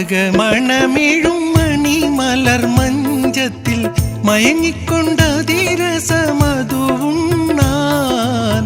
മാതകമണമിഴും മണിമലർ മഞ്ചത്തിൽ മയങ്ങിക്കൊണ്ടതിരസമധുവുണ്ണാൻ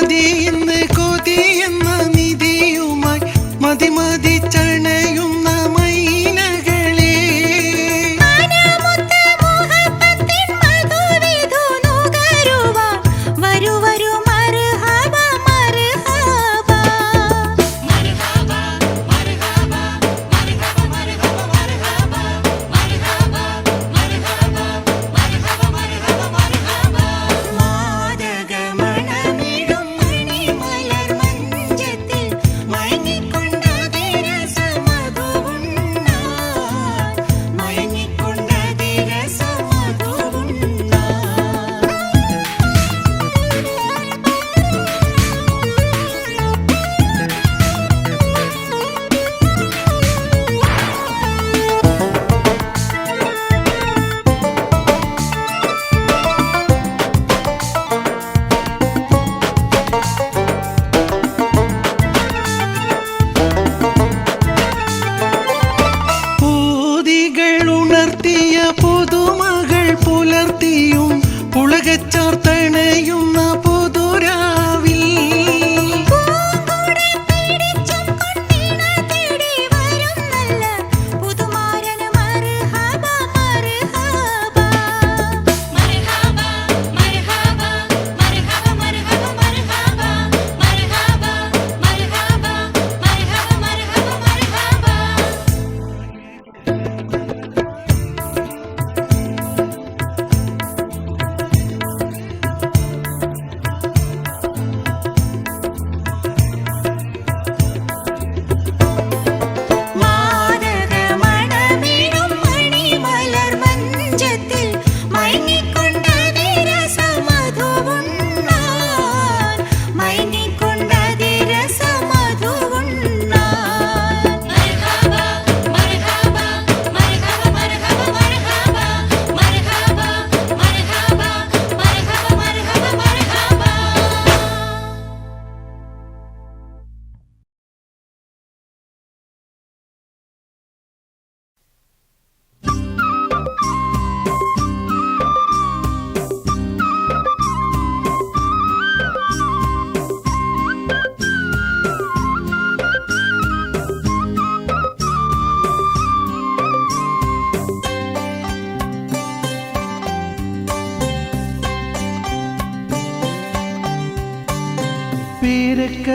പതിയെന്ന് കൊതിയെന്ന നിധിയുമായി മതി ചണയുന്ന മൈനകളെ പുതുമകൾ പുലർത്തിയും പുളകച്ചാർത്തണയുന്ന പുതുരാവിൽ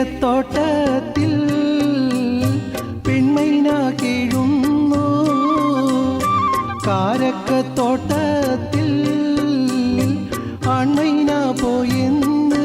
പേരക്കത്തോട്ടത്തിൽ പെൺമൈന കീഴുന്നു കാരക്കത്തോട്ടത്തിൽ ആൺമൈന പോയെന്ന്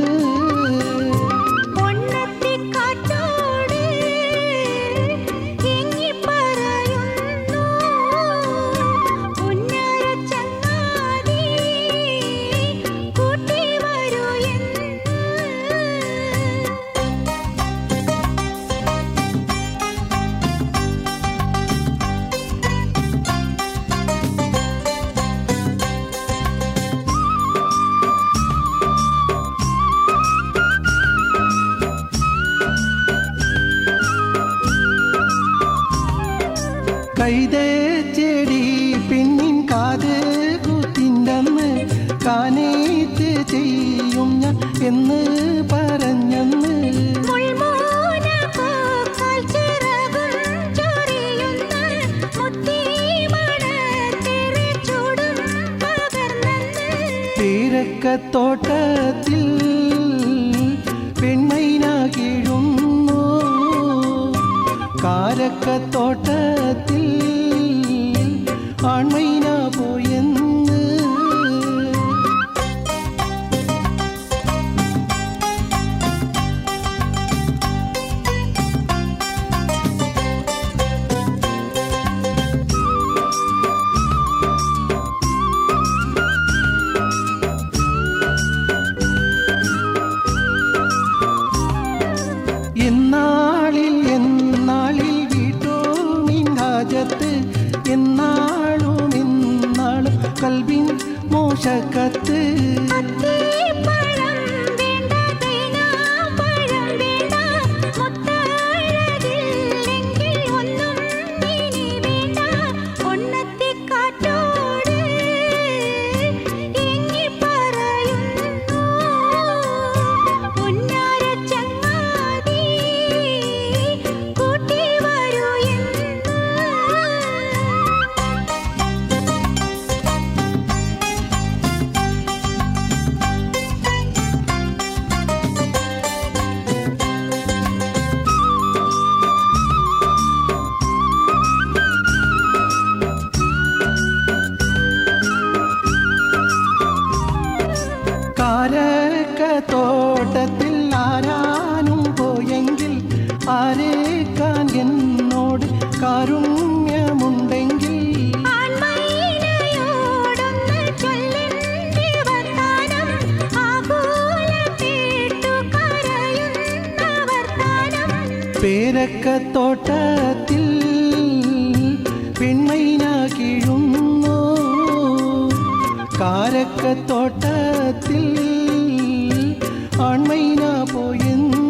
കൈതേ ചെടി പെണ്ണിൻ കാത് കൂത്തിൻ്റന്ന് കാനേറ്റ് ചെയ്യും ഞാൻ എന്ന് പറഞ്ഞന്ന് പേരക്കത്തോട്ടത്തിൽ പെൺമൈന കീഴുന്നു കാരക്കത്തോട്ടത്തിൽ ആൺമൈന പോയെന്ന് എന്നാളിൽ വീട്ടോമിൻ ഹാജത്ത് എന്നാളും കൽബിൻ മോശക്കത്ത് തോട്ടത്തിൽ ആരാനും പോയെങ്കിൽ ആരേക്കാൻ എന്നോട് കാരുണ്യമുണ്ടെങ്കിൽ പേരക്കത്തോട്ടത്തിൽ പെൺമൈന കീഴുന്നു കാരക്കത്തോട്ടത്തിൽ ആൺമൈന പോയെന്ന്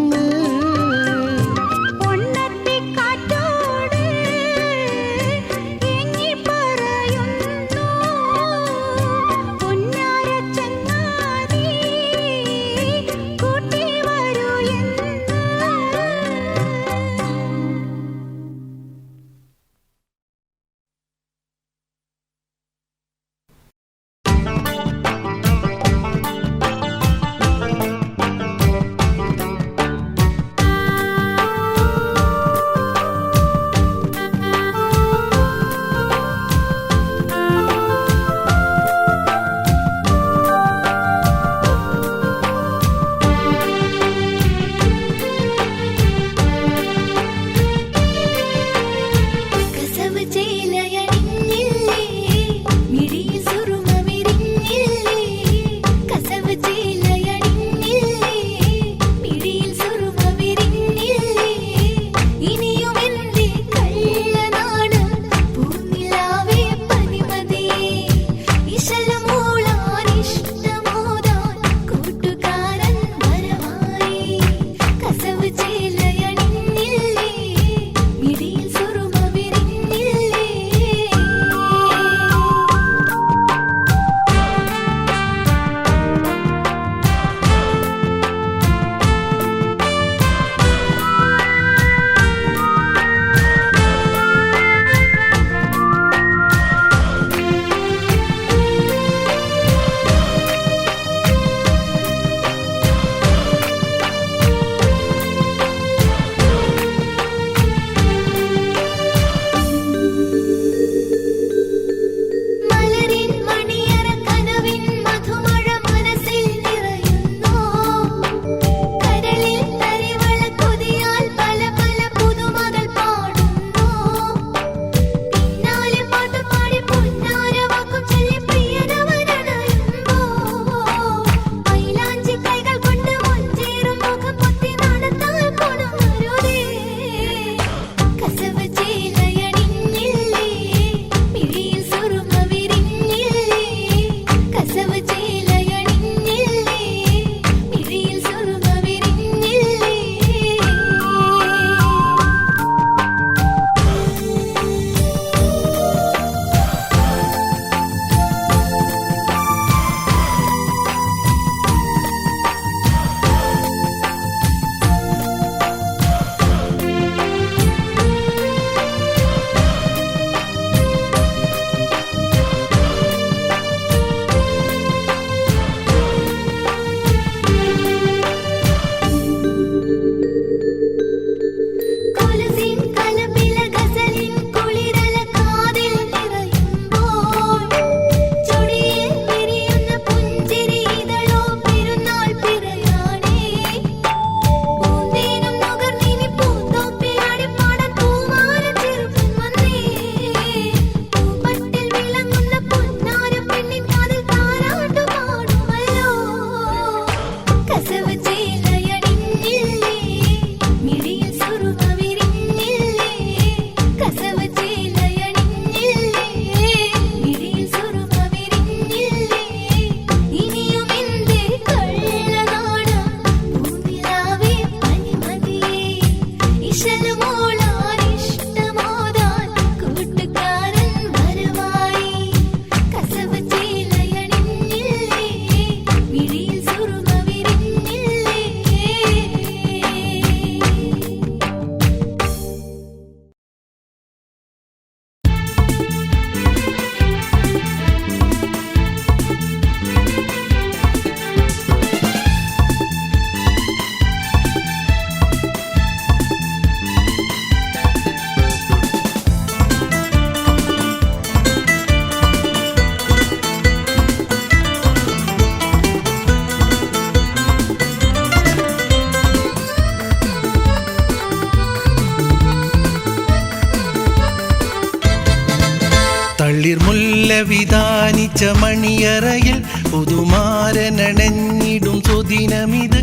തളിർമുല്ല വിധാനിച്ച മണിയറയിൽ പുതുമാരനണഞ്ഞിടും സുദിനമിത്.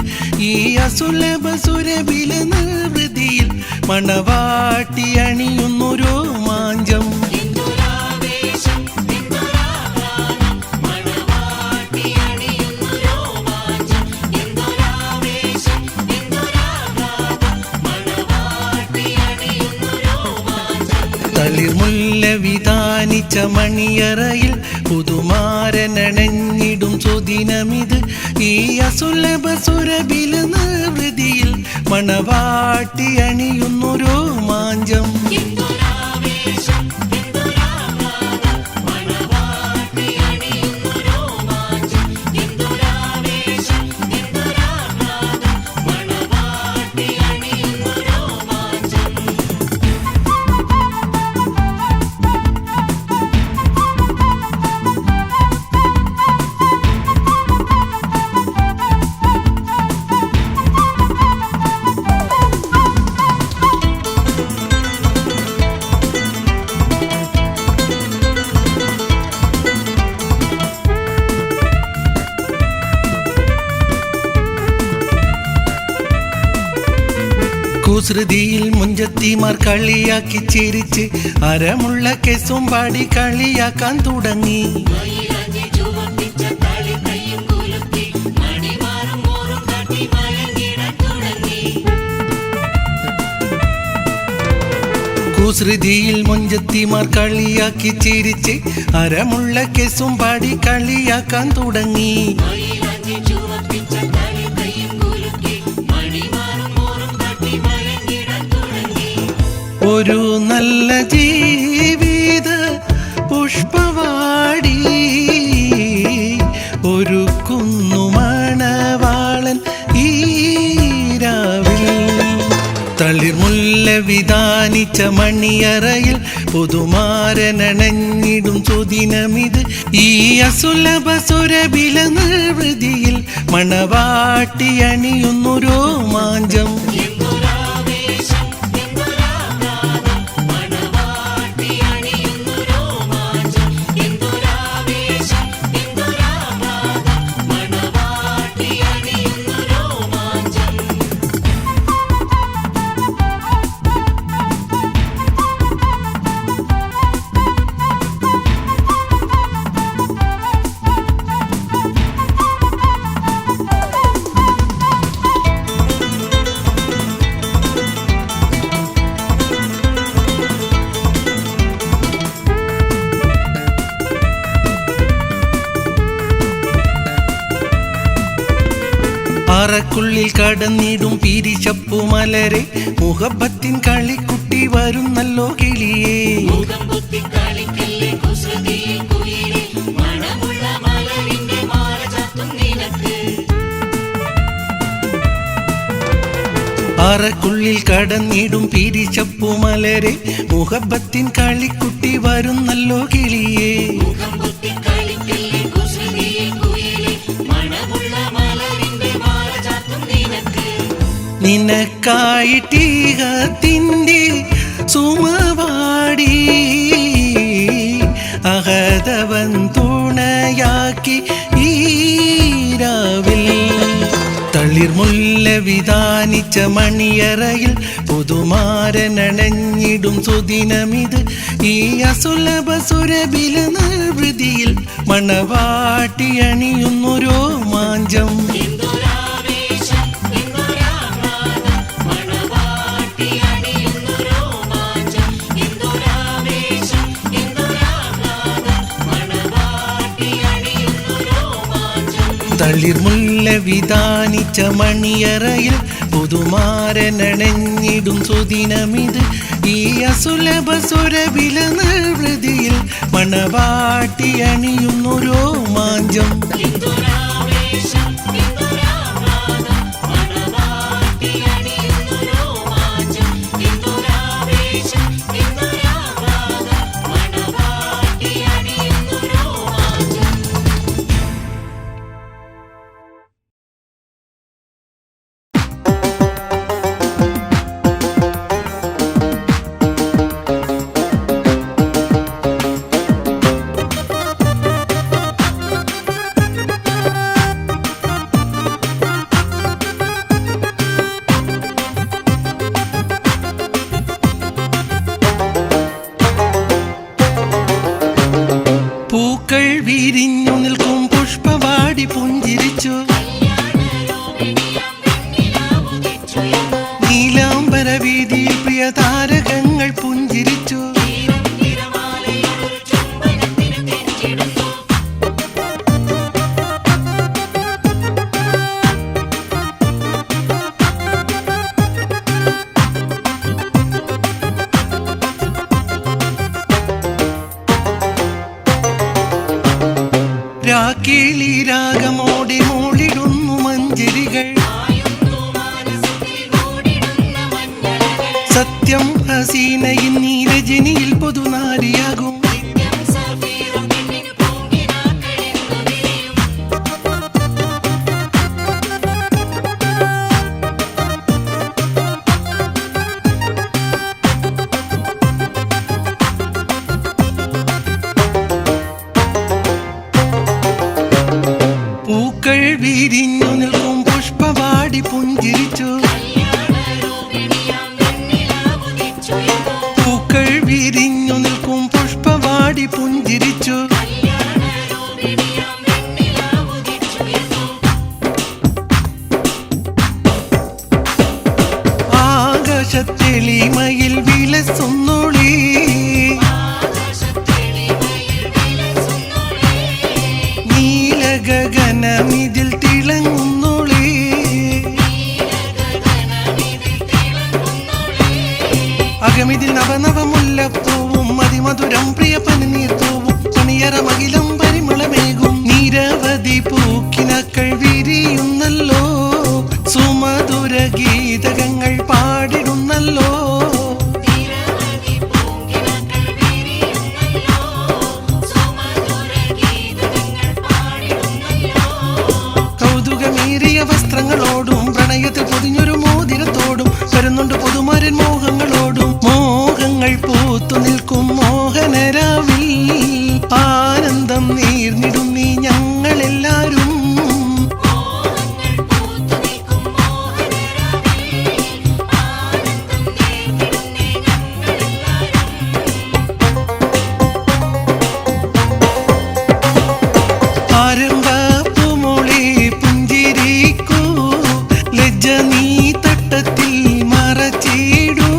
ഈ അസുലഭ സുരഭില നിർവൃതിയിൽ മണവാട്ടി അണിയുന്നു രോമാഞ്ചം. തളിർമുല്ല വിധാനിച്ച മണിയറയിൽ പുതുമാരനണഞ്ഞിടും സുദിനമിത്. ഈ അസുലഭ സുരഭില നിർവൃതിയിൽ മണവാട്ടി അണിയുന്നു രോമാഞ്ചം. കുസൃതിയിൽ മുഞ്ചത്തിമാർ കളിയാക്കി ചിരിച്ച് അരമുള്ള കെസും പാടി കളിയാക്കാൻ തുടങ്ങി. കുസൃതിയിൽ മുഞ്ചത്തിമാർ കളിയാക്കി ചിരിച്ച് അരമുള്ള കെസും പാടി കളിയാക്കാൻ തുടങ്ങി. ഒരു നല്ല ജീവിത പുഷ്പവാടി ഒരുക്കുന്നു മണവാളൻ ഈരാവിൽ. തളിർമുല്ല വിധാനിച്ച മണിയറയിൽ പുതുമാരനണഞ്ഞിടും സുദിനമിത്. ഈ അസുലഭ സുരഭില നിർവൃതിയിൽ മണവാട്ടി അണിയുന്നു രോമാഞ്ചം. അറക്കുള്ളിൽ കടന്നിടും പിരിശപ്പുമലരെ മുഹബത്തിൻ കളിക്കുട്ടി വരുന്നല്ലോ കിളിയേ. അറക്കുള്ളിൽ കടന്നിടും പിരിശപ്പുമലരെ മുഹബത്തിൻ കളിക്കുട്ടി വരുന്നല്ലോ കിളിയേ. നിനക്കായിട്ടീകത്തിൻ്റെ സുമവാടി അഹദവൻ തുണയാക്കി ഈരാവിൽ. തളിർമുല്ല വിധാനിച്ച മണിയറയിൽ പുതുമാരനണഞ്ഞിടും സുദിനമിത്. ഈ അസുലഭ സുരഭില നിർവൃതിയിൽ മണവാട്ടി അണിയുന്നു രോമാഞ്ചം. തളിർമുല്ല വിധാനിച്ച മണിയറയിൽ പുതുമാരനണഞ്ഞിടും സുദിനമിത്. ഈ അസുലഭ സുരഭില നിർവൃതിയിൽ മണവാട്ടി അണിയുന്നു രോമാഞ്ചം. പാടി പുഞ്ചിരിച്ചു. നീലാംബര വീതിയിൽ പ്രിയ താരകങ്ങൾ പുഞ്ചിരിച്ചു. രാക്കേളി രാഗമോടെ മൂളിടുന്നു മഞ്ചരികൾ. സത്യം ഹസീനയിൻ നീ രജനിയിൽ പൊതുനാരിയാകും. പൂക്കൾ വിരിഞ്ഞു നിൽക്കും പുഷ്പവാടി പുഞ്ചിരിച്ചു. പൂക്കൾ വിരിഞ്ഞു നിൽക്കും പുഷ്പവാടി പുഞ്ചിരിച്ചു. ആകാശത്തെളിമയിൽ വിലസുന്നൊളി. നീലഗഗനമിതിൽ തിളങ്ങുന്നൊളി. അകമിതിൽ നവനവമുല്ലപ്പൂവും അതിമധുരം പ്രിയ പനിനീർത്തൂവും പണിയറ മകിലം പരിമളമേകും. നിരവധി പൂക്കിനക്കൾ വിരിയുന്നല്ലോ. സുമധുര ഗീതകങ്ങൾ പാടിടുന്നല്ലോ. കൗതുകമേറിയ വസ്ത്രങ്ങളോടും പ്രണയത്തിൽ പൊതിഞ്ഞൊരു മോതിരത്തോടും വരുന്നുണ്ട് പുതുമാരൻ മോഹങ്ങളോടും. മോഹങ്ങൾ പൂത്തു നിൽക്കും മോഹനരാവിൽ ആനന്ദം നീർന്നിടും നീ ഞങ്ങളെല്ലാരും. ആരംഭ പൂമോളെ പുഞ്ചിരിക്കൂ. ലജ്ജ നീ തട്ടത്തിൽ മറച്ചിടൂ.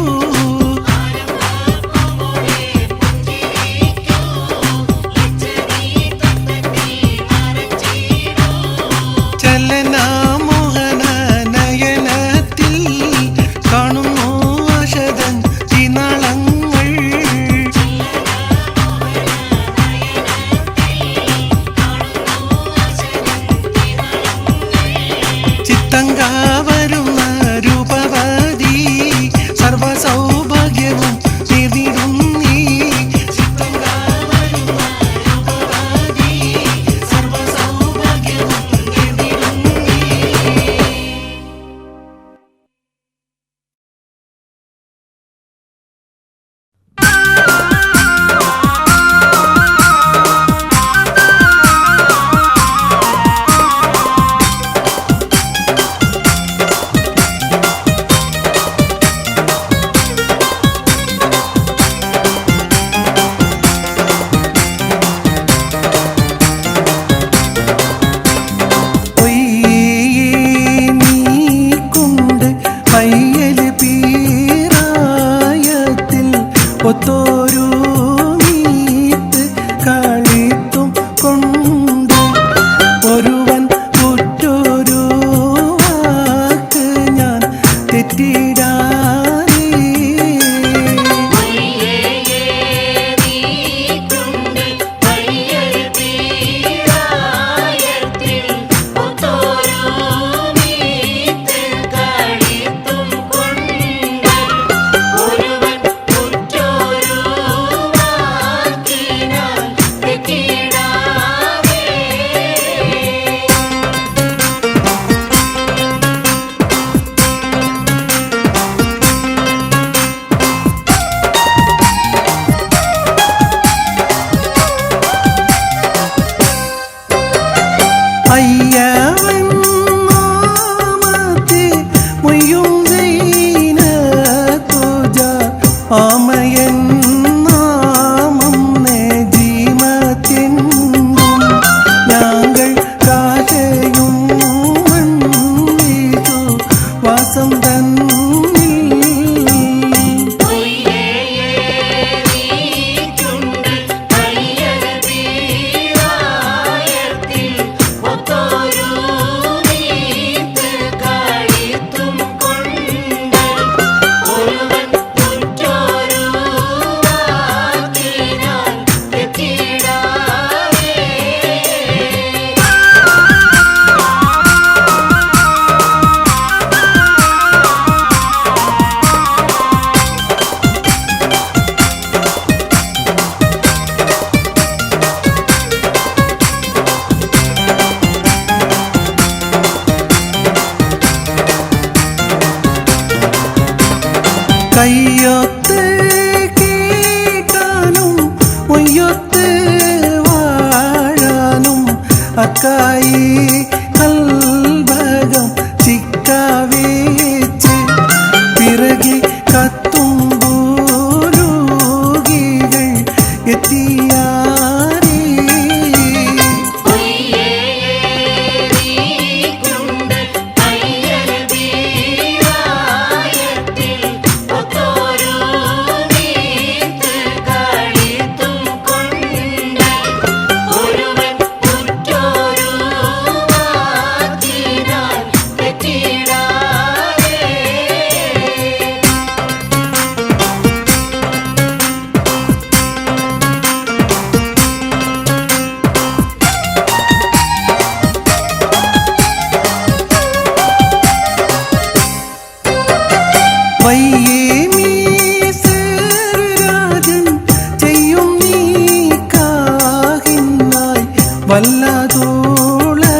ആർക്കായി കൽഭകം ചിക്കാവേച്ച് പിറകെ കത്തുമ്പോലൂകികൾ എത്തിയാ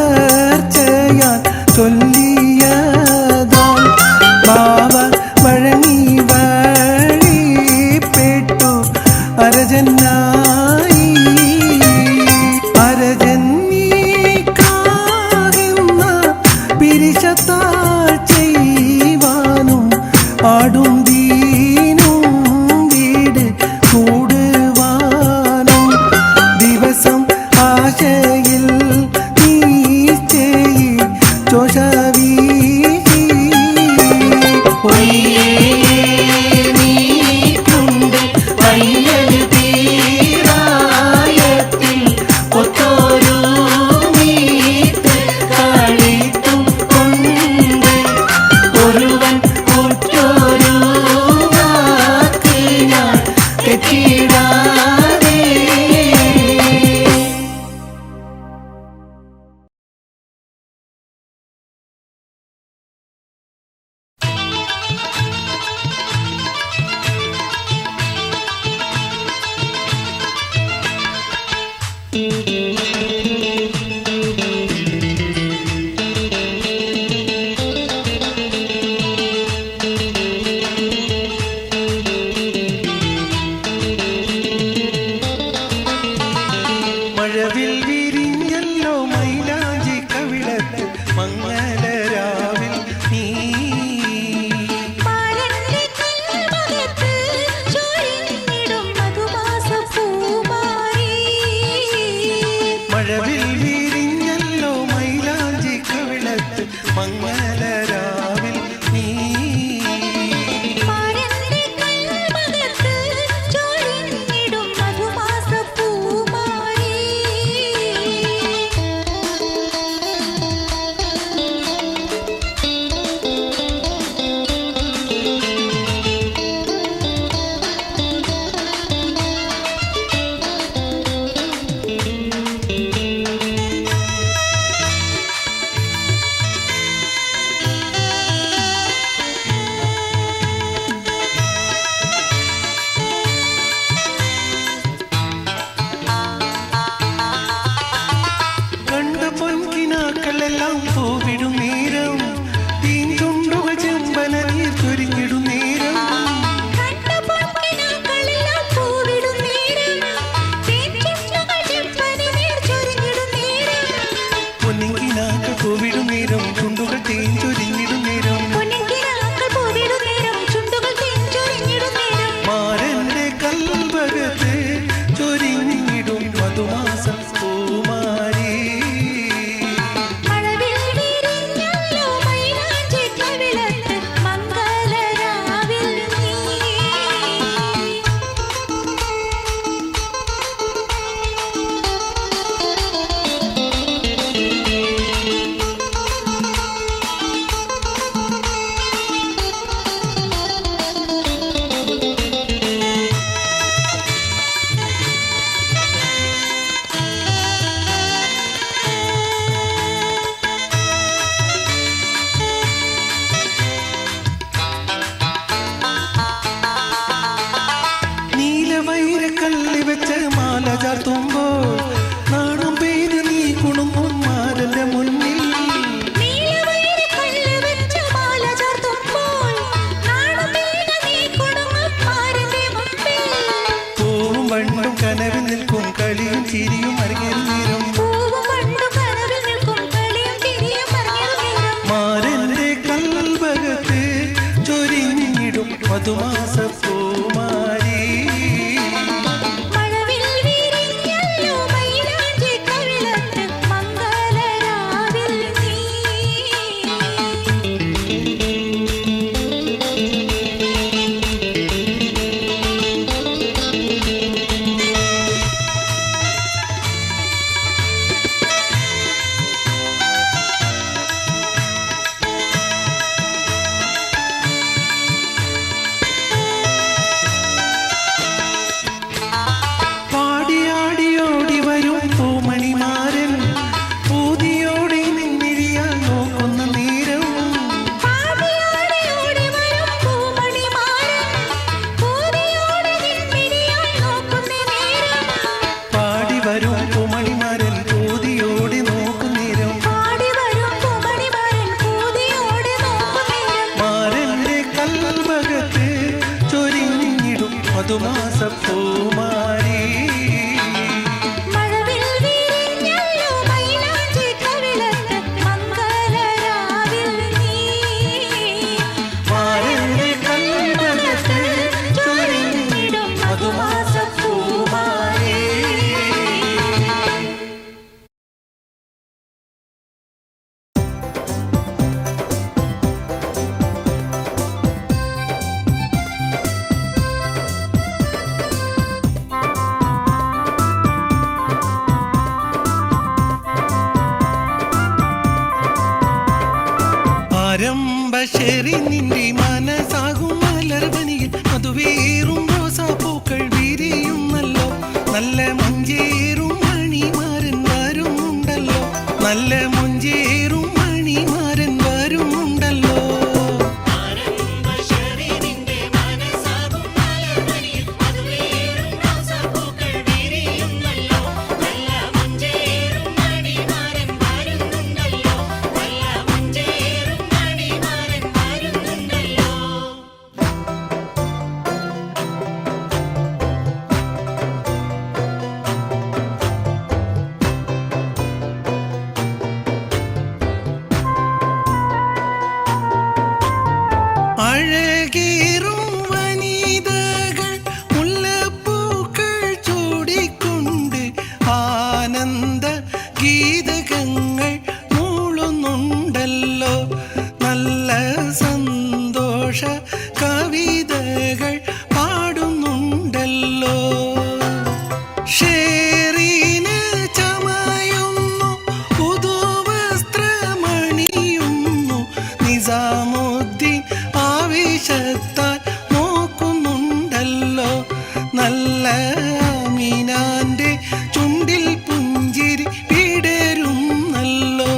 വല്ലതോളർച്ചയാൽ ചൊല്ലിയതാൽ ബാവ വഴങ്ങി വഴിപ്പെട്ടു അരജനായി അരജന്നീക്കാകുന്ന പിരിശത്താൽ ചെയ്യുവാനും ആടും ദീനും വീട് കൂടുവാനും ദിവസം ആശയിൽ നീച്ചേയി ചോശവീശി നീക്കുണ്ട് പയ്യൽ തീരായത്തിൽ ഒത്തോരു നീത്ത് കളിത്തും കൊണ്ട് ഒരുവൻ ഒറ്റൊരു വാക്ക് ഞാൻ തെറ്റിടാതെ. മഴവിൽ വിരിഞ്ഞല്ലോ മൈലാഞ്ചി കവിളത്ത് മംഗലരാവിൽ നീ മഴവിൽ വിരിഞ്ഞല്ലോ മൈലാഞ്ചി കവിളത്ത് മംഗലരാവിൽ നീ െല്ലാം പൂവിടും നേരം തീഞ്ചുണ്ടുകൾ ചെമ്പന നീർ ചൊരിഞ്ഞിടും നേരം പൊന്നിക്കിനാക്കൾ പൂവിടും നേരം ചുണ്ടുകൾ തേൻ ചൊരിഞ്ഞിടും നേരം മാരന്റെ കൽഭകത്ത് ചൊരിഞ്ഞിടും മധുമാസം പൂമാരി നീലവൈരക്കല്ലി വെച്ച് മാല ചാർത്തുമ്പോൾ നാണം പേര് നീ കുണുങ്ങും മാരന്റെ മുന്നിൽ പൂവും വണ്ടും കനവിൽ നിൽക്കും കളിയും ചിരിയും അരങ്ങേറും നേരം ശരി നിന്റെ മനസ്സാകും മലർവനിയിൽ മധുവേറും റോസാപ്പൂക്കൾ വിരിയുന്നല്ലോ. നല്ല മഞ്ചേറും മണിമാരൻ വരുന്നുണ്ടല്ലോ. നല്ല മഞ്ചേറും മണിമാരൻ വരുന്നുണ്ടല്ലോ. അഴകേറും വനിതകൾ മുല്ലപ്പൂക്കൾ ചൂടിക്കൊണ്ട് ആനന്ദ ഗീതകങ്ങൾ മൂളുന്നുണ്ടല്ലോ. നല്ല സന്തോഷ കവിതകൾ പാടുന്നുണ്ടല്ലോ. ഷേറിന് ചമയുന്നു പുതുവസ്ത്രമണിയുന്നു. നിസാമുദ്ദീൻ ആവേശത്താൽ നോക്കുന്നുണ്ടല്ലോ. നല്ല അമീനാന്റെ ചുണ്ടിൽ പുഞ്ചിരി വിടരുന്നല്ലോ.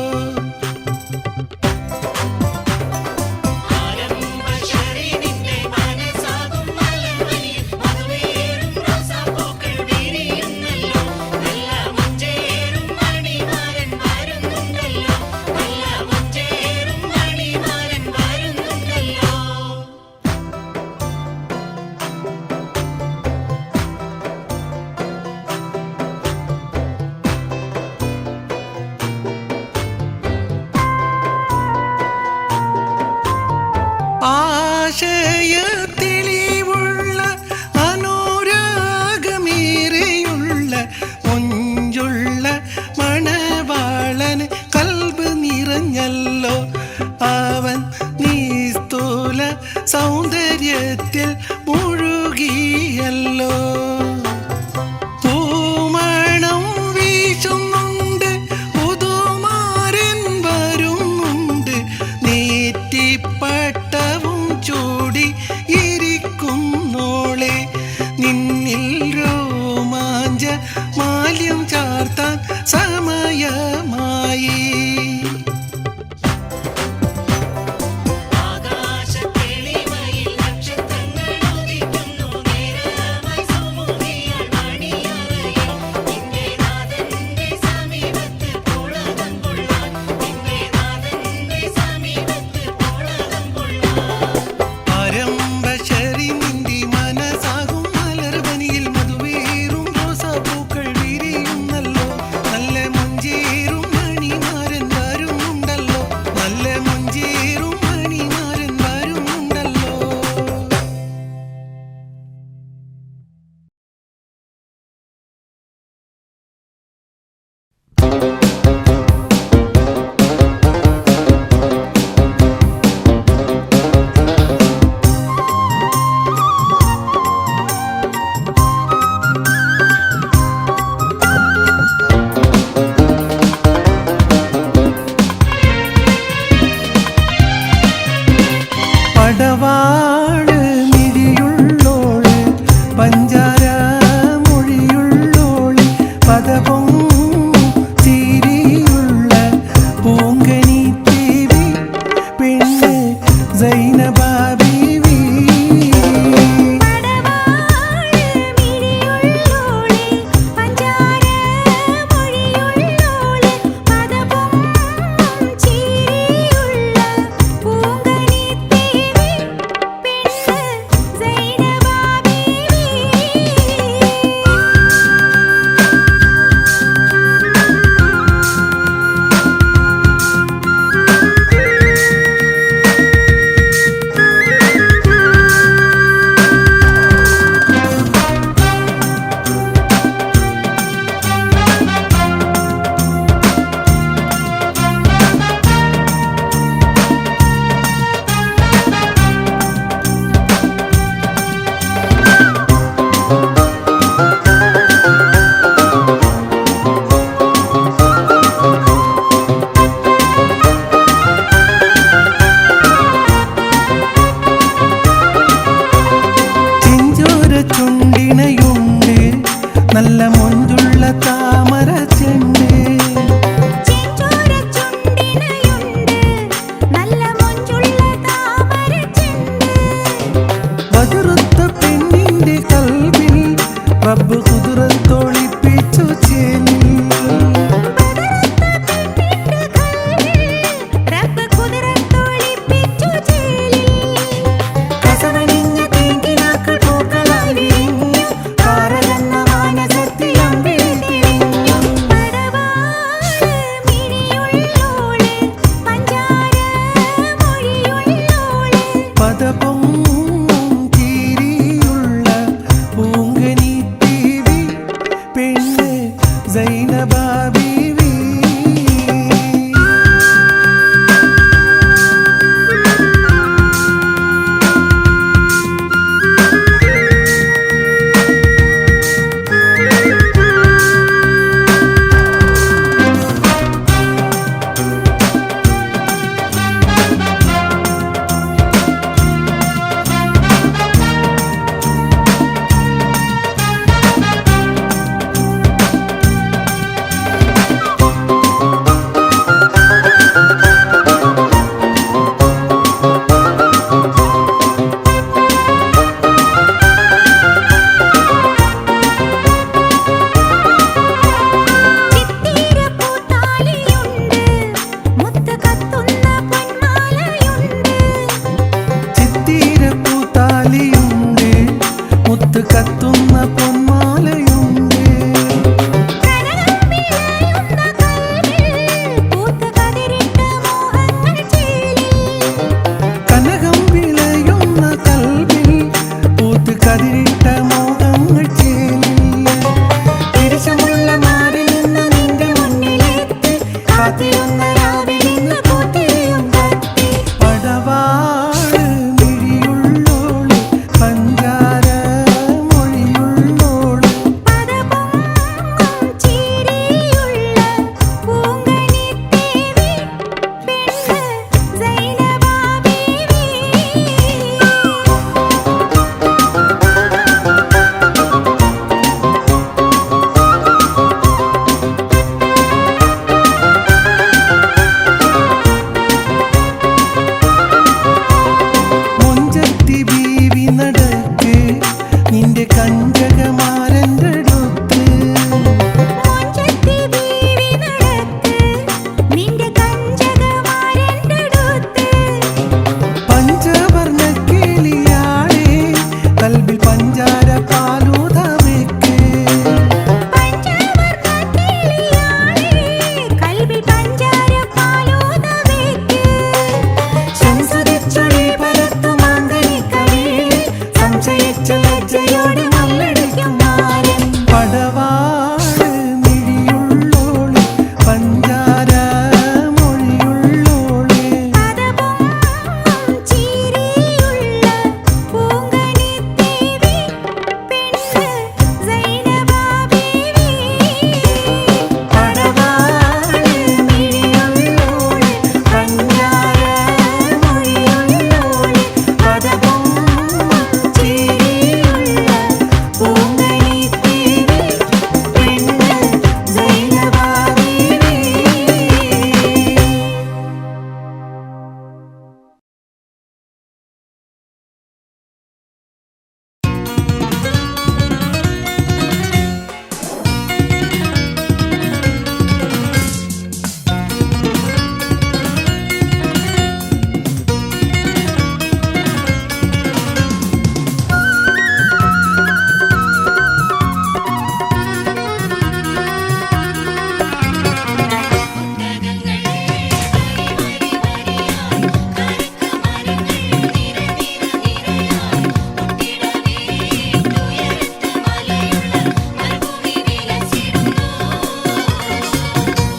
ആശയത്തെളിവുള്ള അനുരാഗമേറെയുള്ള മൊഞ്ചുള്ള മണവാളന് കൽബ് നിറഞ്ഞല്ലോ. അവൻ നിസ്തുല സൗന്ദര്യത്തിൽ മുഴുകിയല്ലോ. പൂമണം വീശുന്നുണ്ട് പുതുമാരൻ വരുന്നുണ്ട്. നെറ്റിപ്പട്ടവും ചൂടി ഇരിക്കുന്നോളെ. നിന്നിൽ രോമാഞ്ച മാല്യം ചാർത്താൻ സമയമായി. ശരി നിന്റെ മനസ്സാകും മലർവനിയിൽ മധുവേറും റോസാപ്പൂക്കൾ വിരിയുന്നല്ലോ. നല്ല മഞ്ചേറും മണിമാരൻ മൊഞ്ചുള്ള താമര ചെണ്ട് വതുറുത്ത പെണ്ണിന്റെ കൽവിൽ റബ്ബ് കുതിരത്തൊളിപ്പിച്ചു ചേലി കത്തുന്ന പൊന്മാലയുണ്ട് കനകം വിളയുന്ന കൽവിൽ പൂത്ത് കതിരിട്ട മോഹങ്ങൾ ചേലിൽ തിരിച്ചമുള്ള മാറിൽ നിന്ന് നിന്റെ മുന്നിലെത്തി കാത്തിരുന്ന രാവിലിന്ന് കൂട്ടിയും കത്തി പടവാള് മിഴിയുള്ളോള് പഞ്ചാര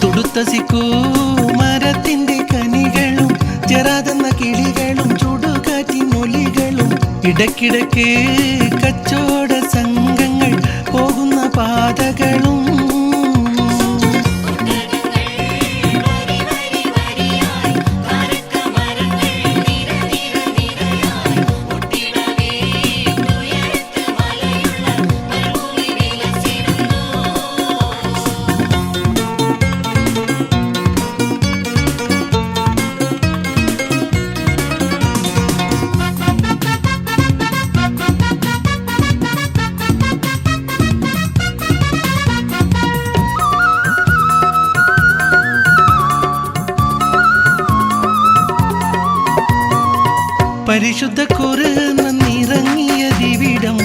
തുടുത്തസിക്കൂ മരത്തിന്റെ കനികളും ചെറാതെന്ന കിളികളും ചുടുകാറ്റിനൊലികളും ഇടയ്ക്കിടയ്ക്ക് കച്ചോട സംഘങ്ങൾ പോകുന്ന പാതകളും പരിശുദ്ധ ഖുർആൻ ഇറങ്ങിയതിവിടം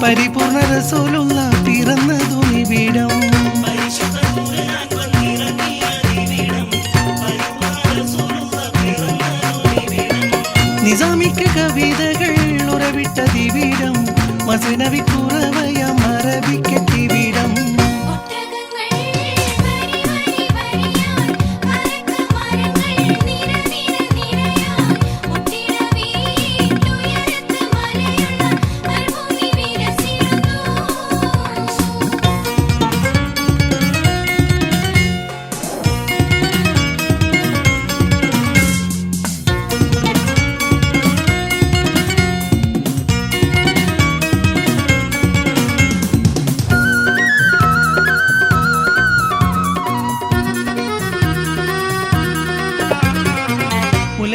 പരിപൂർണ റസൂലുള്ള പിറന്നതും ഇവിടം നിസാമിക്ക കവിതകൾ ഉറവിട്ടതിവിടം മസ്നവി കുറവയാം അറബിക്കത്തിവിടം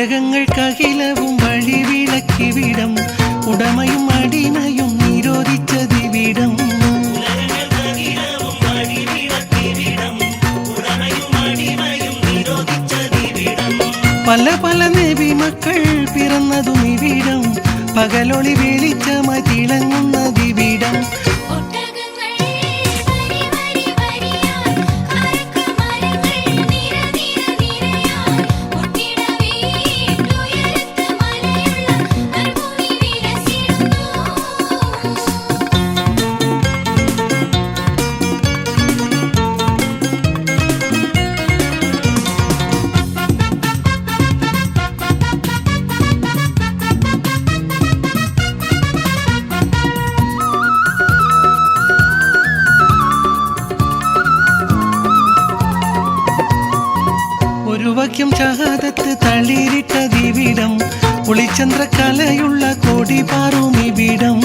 ഉലകങ്ങൾക്കഖിലവും വഴിവിളക്കിവിടം ഉടമയും അടിമയും നിരോധിച്ചതിവിടം പല പല നബി മക്കൾ പിറന്നതും ഇവിടം പകലൊളി വെളിച്ചമായി തിളങ്ങുന്നതിവിടം ഒരു വാക്യം ഷഹാദത്ത് തളിരിട്ടതിവിടം ഒളിചന്ദ്രകലയുള്ള കോടി പാറും ഇവിടം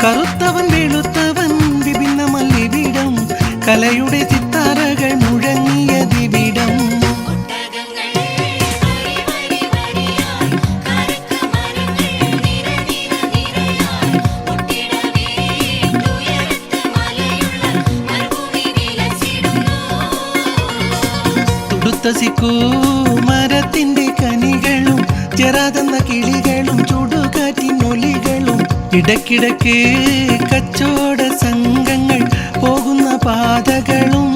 കറുത്തവൻ വെളുത്തവൻ വിഭിന്നമല്ലിവിടം കലയുടെ സിത്താരകൾ മുഴങ്ങിയതിവിടം തുടുത്തസിക്കൂ മരത്തിന്റെ കനികളും ചെറാതെന്ന കിളികളും ചുടുകാറ്റിനൊലികളും ഇടയ്ക്കിടയ്ക്ക് കച്ചോട സംഘങ്ങൾ പോകുന്ന പാതകളും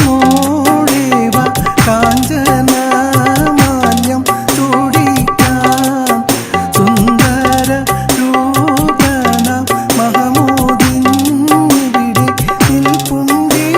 അഴകേറുന്നോളേവ കാഞ്ചന മാന്യം ചൂടിക്കാൻ സുന്ദര രൂപന മഹമൂദിൻ ഇവിടെ നിൽപ്പുണ്ടേ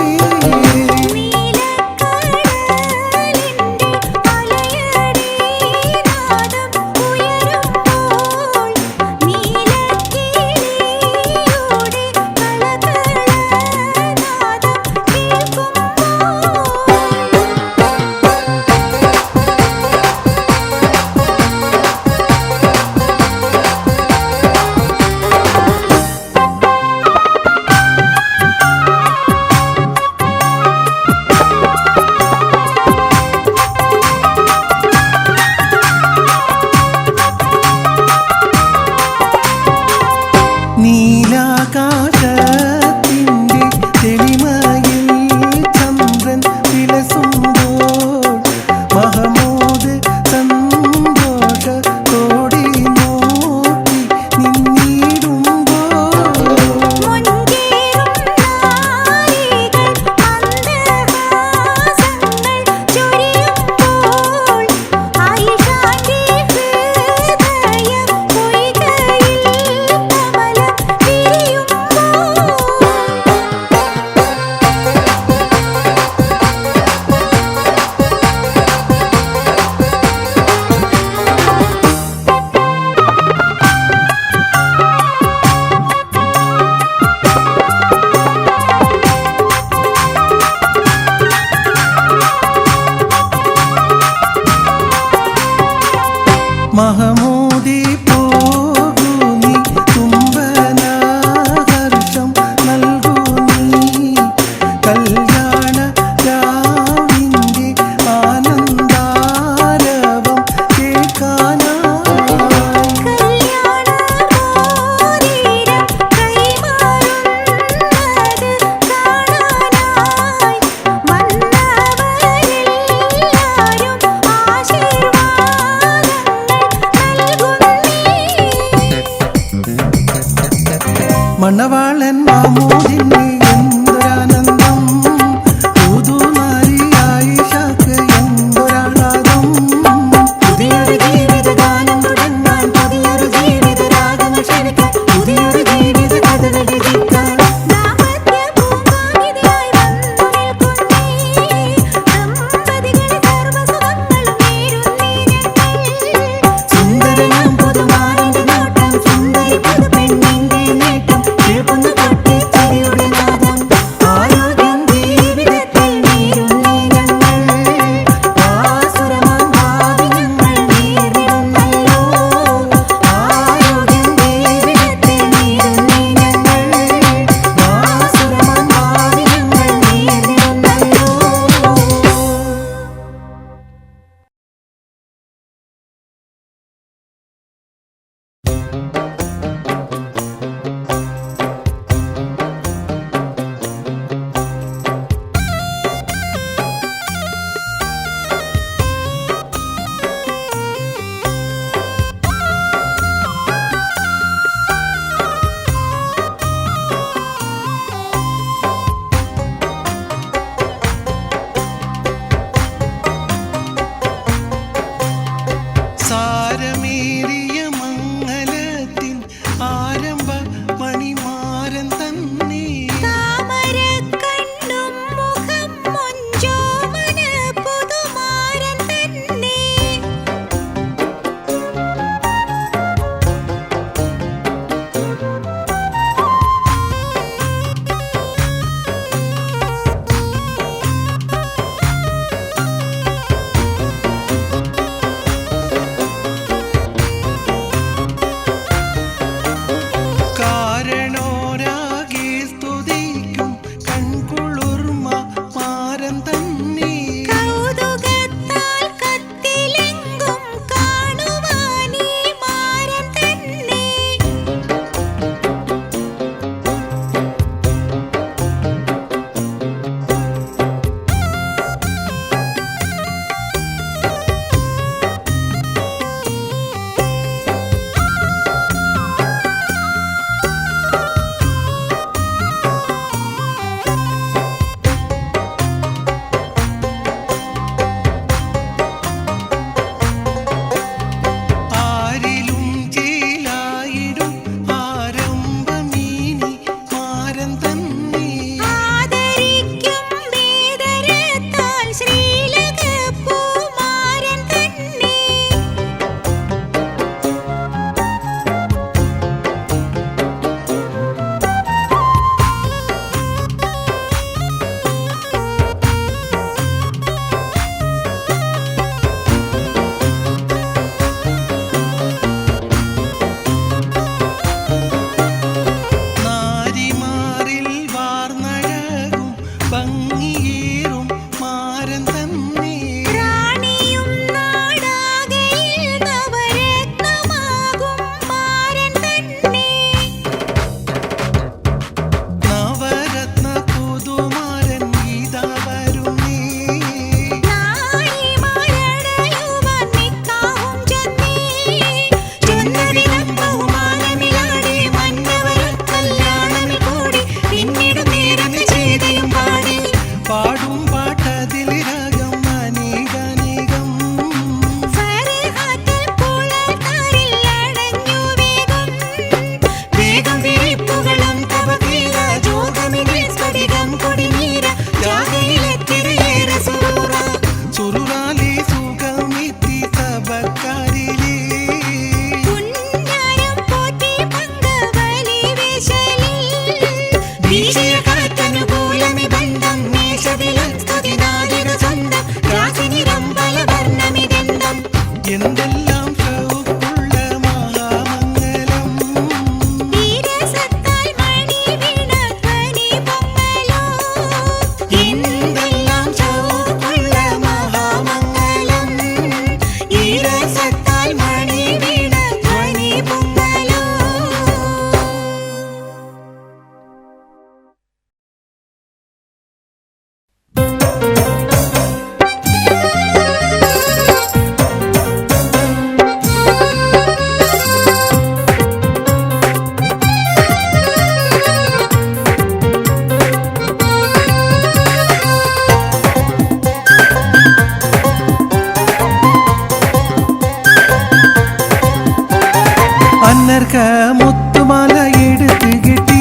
മലർക്ക മുത്തുമാല എടുത്ത് കെട്ടി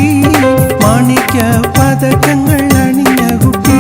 മാണിക്ക പതക്കങ്ങൾ അണിഞ്ഞ കുട്ടി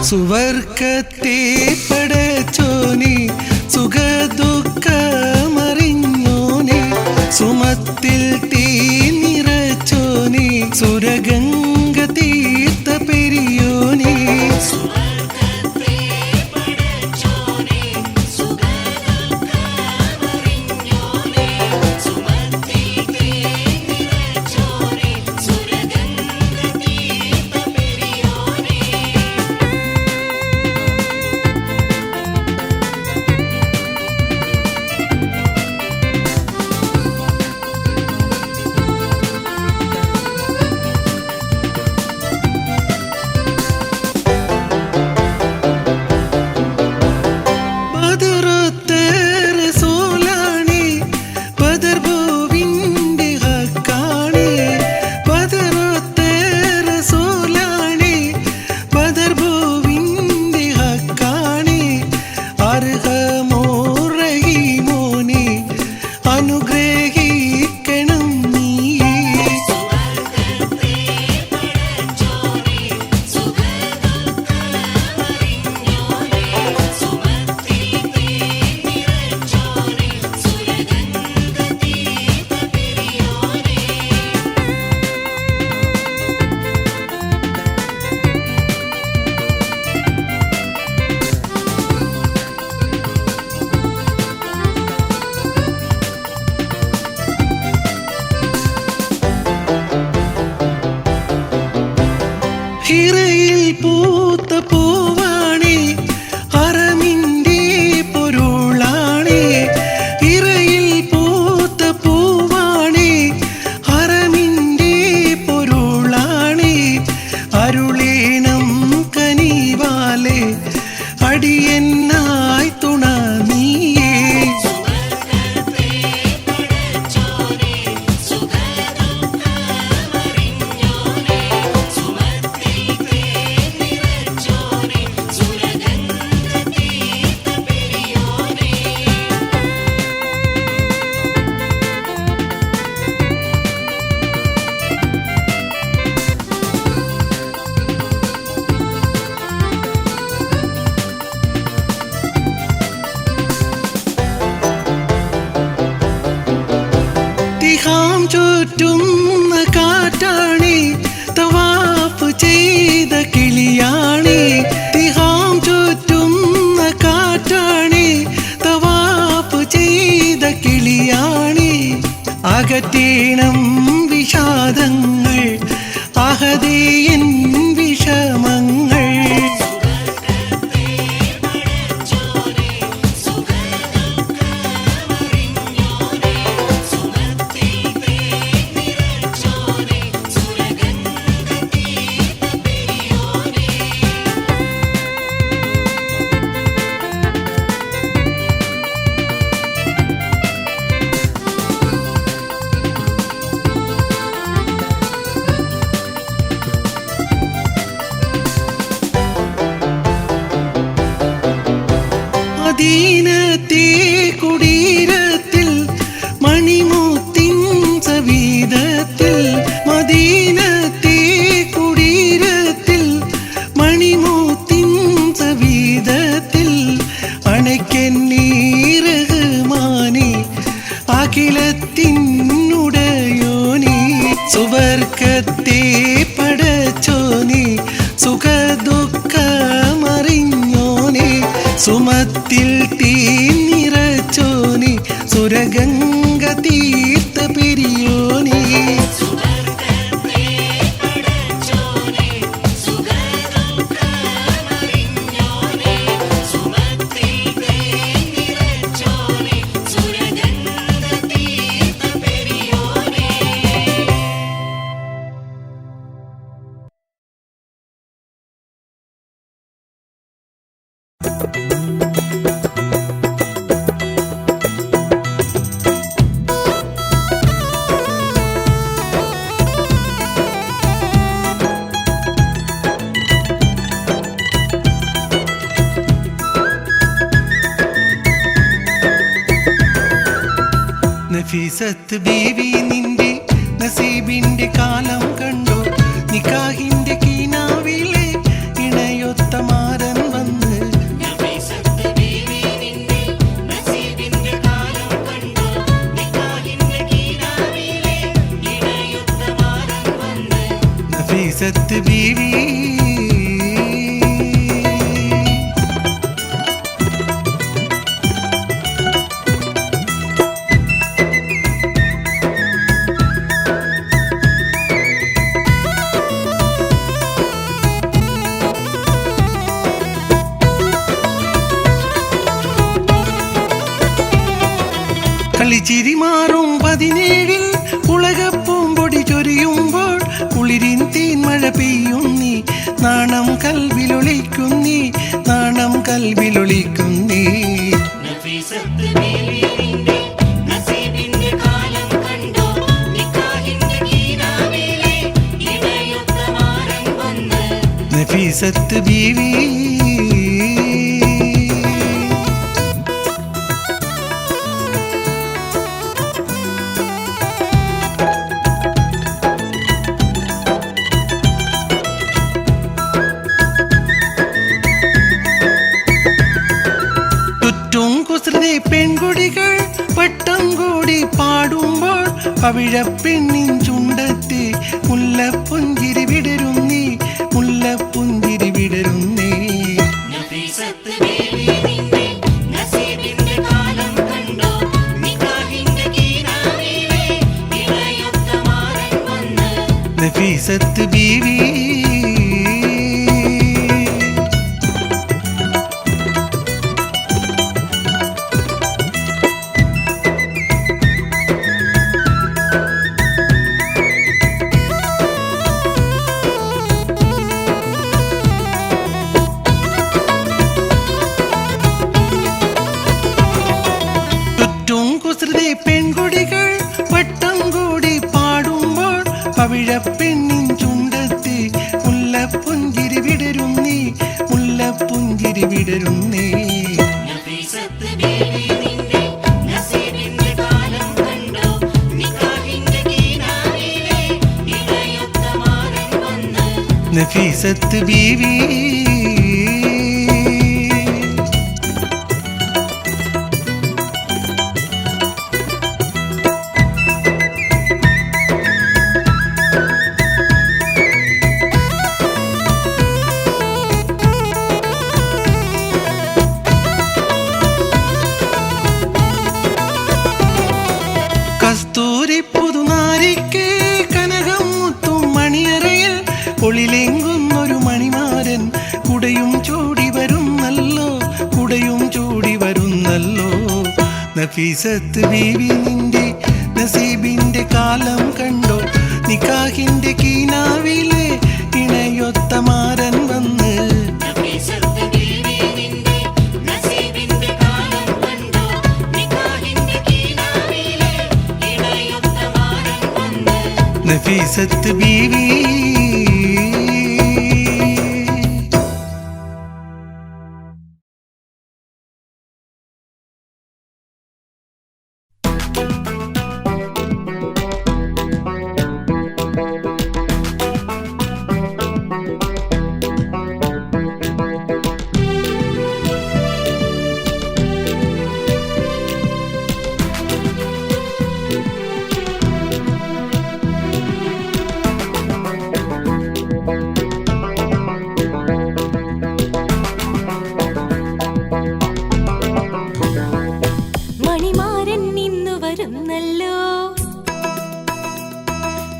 സുവർക്കത്തെ പടച്ചോനെ സുഖദുഃഖമറിഞ്ഞോനെ സുമത്തിൽ തീ നിറച്ചോനെ സുരഗംഗ തീർത്ത പെരിയോനെ നാദങ്ങൾ ആഹതേ എൻ വിഷമങ്ങൾ മദീനത്തെ കുടീരത്തിൽ മണിമുത്തിൻ സവീതത്തിൽ മദീനത്തെ കുടീരത്തിൽ മണിമുത്തിൻ സവീതത്തിൽ അണയ്ക്കന്നീറഹ്മാനെ അഖിലത്തിനുടയോനെ സുവർഗത്തെ പടച്ചോനെ സുഖദുഃഖമറിഞ്ഞോനെ സുമത്തിൽ തീ നിറച്ചോനെ സുരഗംഗ തീർത്ത പെരിയോനെ നഫീസത്ത് ബീവി നിന്റെ നസീബിന്റെ കാലം കണ്ടു നിക്കാഹിന്റെ കീനാവിലെ ഇണയൊത്ത മാരൻ വന്ന് നഫീസത്ത് ബീവി കളിച്ചിരി മാറും 17 ഉലകപ്പൂമ്പൊടി ചൊരിയുമ്പോൾ കുളിരിൻ തേന്മഴ പെയ്യുന്നീ നാണം കൽവിലൊളിക്കുന്നീ നാണം കൽവിലൊളിക്കുന്നീ നഫീസത്ത് ബീവി പെൺകുടികൾ വട്ടം കൂടി പാടുമ്പോൾ പവിഴപ്പെണ്ണിൻ ചുണ്ടത്തെ മുല്ലപ്പുഞ്ചിരി വിടരുന്നേ മുല്ലപ്പുഞ്ചിരി വിടരുന്നേ നഫീസത്ത് ബീവി പെൺകുടികൾ വട്ടം കൂടി പാടുമ്പോൾ പവിഴപ്പെണ്ണിൻ ചുണ്ടത്തെ മുല്ലപ്പുഞ്ചിരി വിടരുന്നേ മുല്ലപ്പുഞ്ചിരി വിടരുന്നേ നഫീസത്ത് ബീവി കസ്തൂരി പുതുനാരിക്ക് കനകം നഫീസത്ത് ബീവി നിന്റെ നസീബിന്റെ കാലം കണ്ടോ നിക്കാഹിന്റെ കീനാവിലെ ഇണയൊത്ത മാരൻ വന്ന് നഫീസത്ത് ബീവി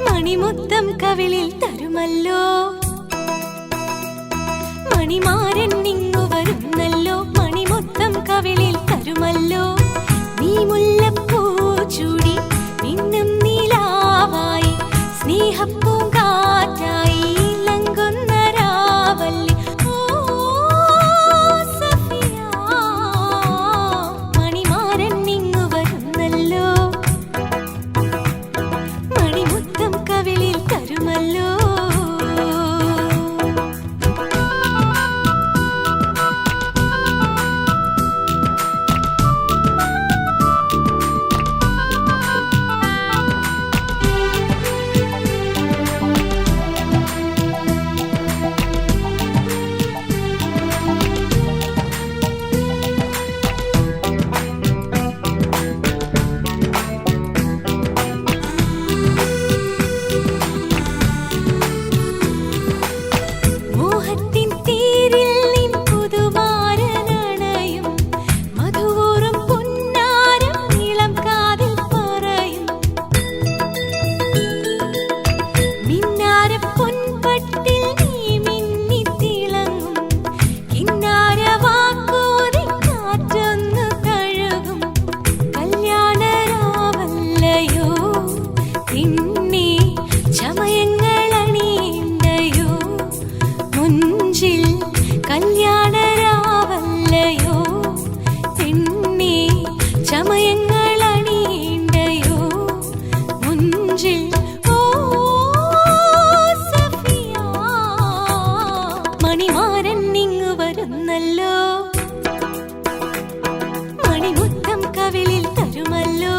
മണിമുത്തം കവിളിൽ തരുമല്ലോ മണിമാരൻ നിങ്ങു വരുന്നല്ലോ മണിമുത്തം കവിളിൽ തരുമല്ലോ നീ മുല്ലപ്പൂ ചൂടി നിന്നും നീലാവായി സ്നേഹപ്പൂങ്കാറ്റായി ലങ്കുന്ന രാവല്ലി ഓ സഫിയ മണിമാരൻ നിങ്ങു വരുന്നല്ലോ മണിമുത്തം കവിളിൽ തരുമല്ലോ മണിമാരൻ നിങ്ങു വരുന്നല്ലോ മണിമുത്തം കവിളിൽ തരുമല്ലോ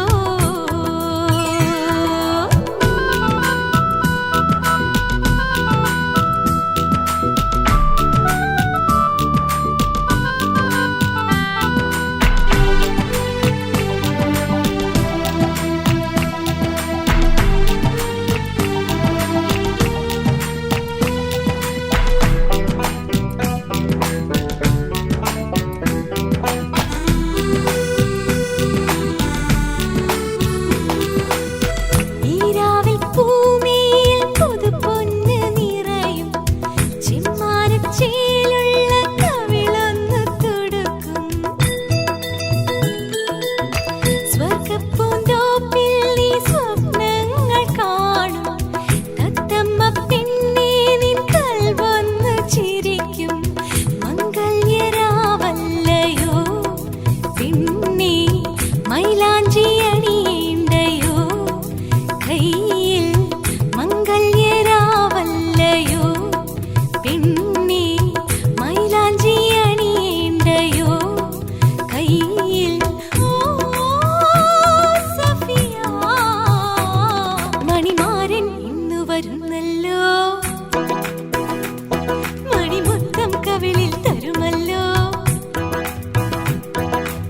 മണിമുത്തം കവിളിൽ തരുമല്ലോ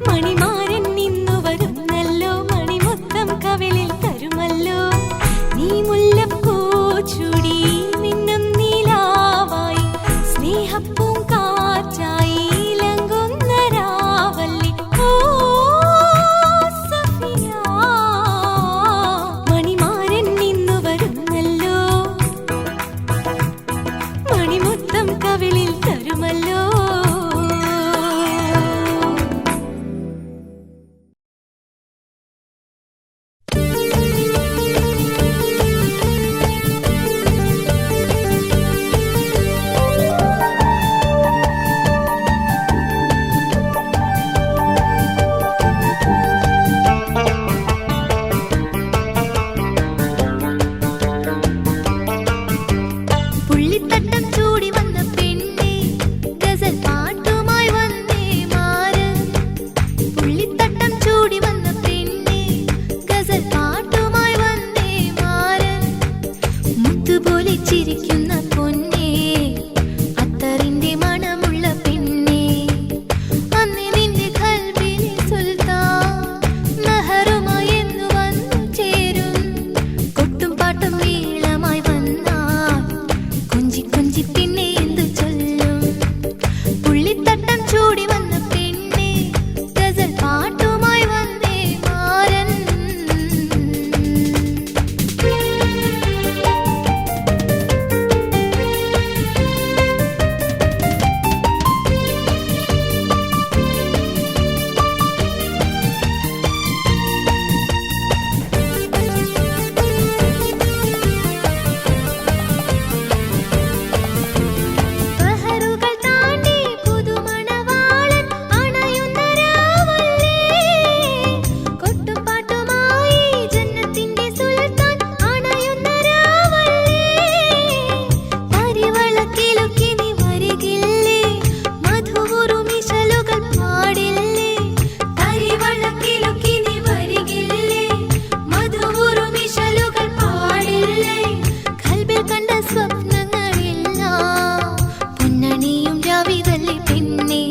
മണിമാരൻ നിന്നു വരുന്നല്ലോ മണിമുത്തം കവിളിൽ തരുമല്ലോ നീ മുല്ലപ്പൂ ചൂടി നിന്നും നീലാവായി സ്നേഹപ്പൂങ്കാറ്റായി ലങ്കുന്ന രാവല്ലി ഓ സഫിയ മണിമാരൻ നിന്നു വരുന്നല്ലോ മുത്തുപോലെ ചിരിക്കുന്ന പൊന്നേ, അത്തറിന്റെ മണമുള്ള പെണ്ണേ, അന്ന് നിന്റെ ഖൽബിലെ സുൽത്താൻ മെഹറുമായി എന്ന് വന്നു ചേരും. കൊട്ടും പാട്ടും മേളമായി വന്നാൽ കൊഞ്ചി കൊഞ്ചി പിന്നെ എന്തു ചൊല്ലും. പുള്ളിത്തട്ടം ചൂടി വന്ന പെണ്ണേ, ഗസൽ പാട്ടുമായി വന്നേ മാരൻ. ബഹറുകൾ താണ്ടി പുതുമണവാളൻ അണയുന്ന രാവല്ലേ, കൊട്ടും പാട്ടുമായി ജന്നത്തിന്റെ സുൽത്താൻ അണയുന്ന രാവല്ലേ. പരിവളക്കിലുക്കി നീ വരികില്ലേ, മധുവുറുമിശലുകൾ പാടില്ലേ. പരിവളക്കിലുക്കി നീ വരികില്ലേ, മധുവുറുമിശലുകൾ പാടില്ലേ. ഖൽബിൽ കണ്ട സ്വപ്നങ്ങളെല്ലാം പൊന്നണിയും രാവിതല്ലേ പെണ്ണേ.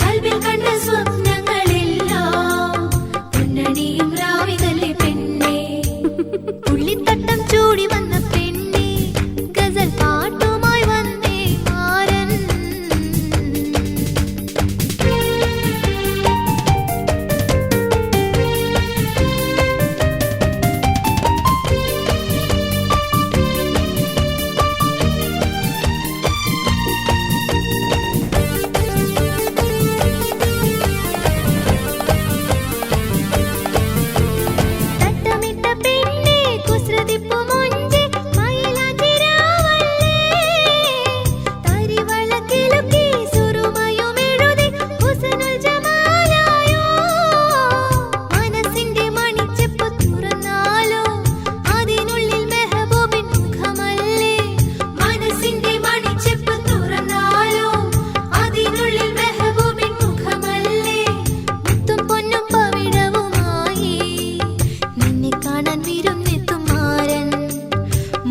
ഖൽബിൽ കണ്ട സ്വപ്നങ്ങളെല്ലാം പൊന്നണിയും രാവിതല്ലേ പെണ്ണേ. പുള്ളിത്തട്ടം ചൂടി വന്ന പെണ്ണേ, ഗസൽ പാട്ടുമായി വന്നേ മാരൻ. തട്ടമിട്ട പെണ്ണേ, കുസൃതിപ്പു മൊഞ്ചേ, മയിലാഞ്ചി രാവല്ലേ. തരിവളക്കിലുക്കി സുറുമയുമെഴുതി ഹുസ്നുൽ ജമാലായോ. മനസ്സിന്റെ മണിച്ചെപ്പ് തുറന്നാലോ, അതിനുള്ളിൽ മെഹബൂബിൻ മുഖമല്ലേ. മനസ്സിന്റെ മണിച്ചെപ്പ് തുറന്നാലോ, അതിനുള്ളിൽ മെഹബൂബിൻ മുഖമല്ലേ. മുത്തും പൊന്നും പവിഴവുമായി നിന്നെ കാണാൻ വിരുന്നെത്തും മാരൻ.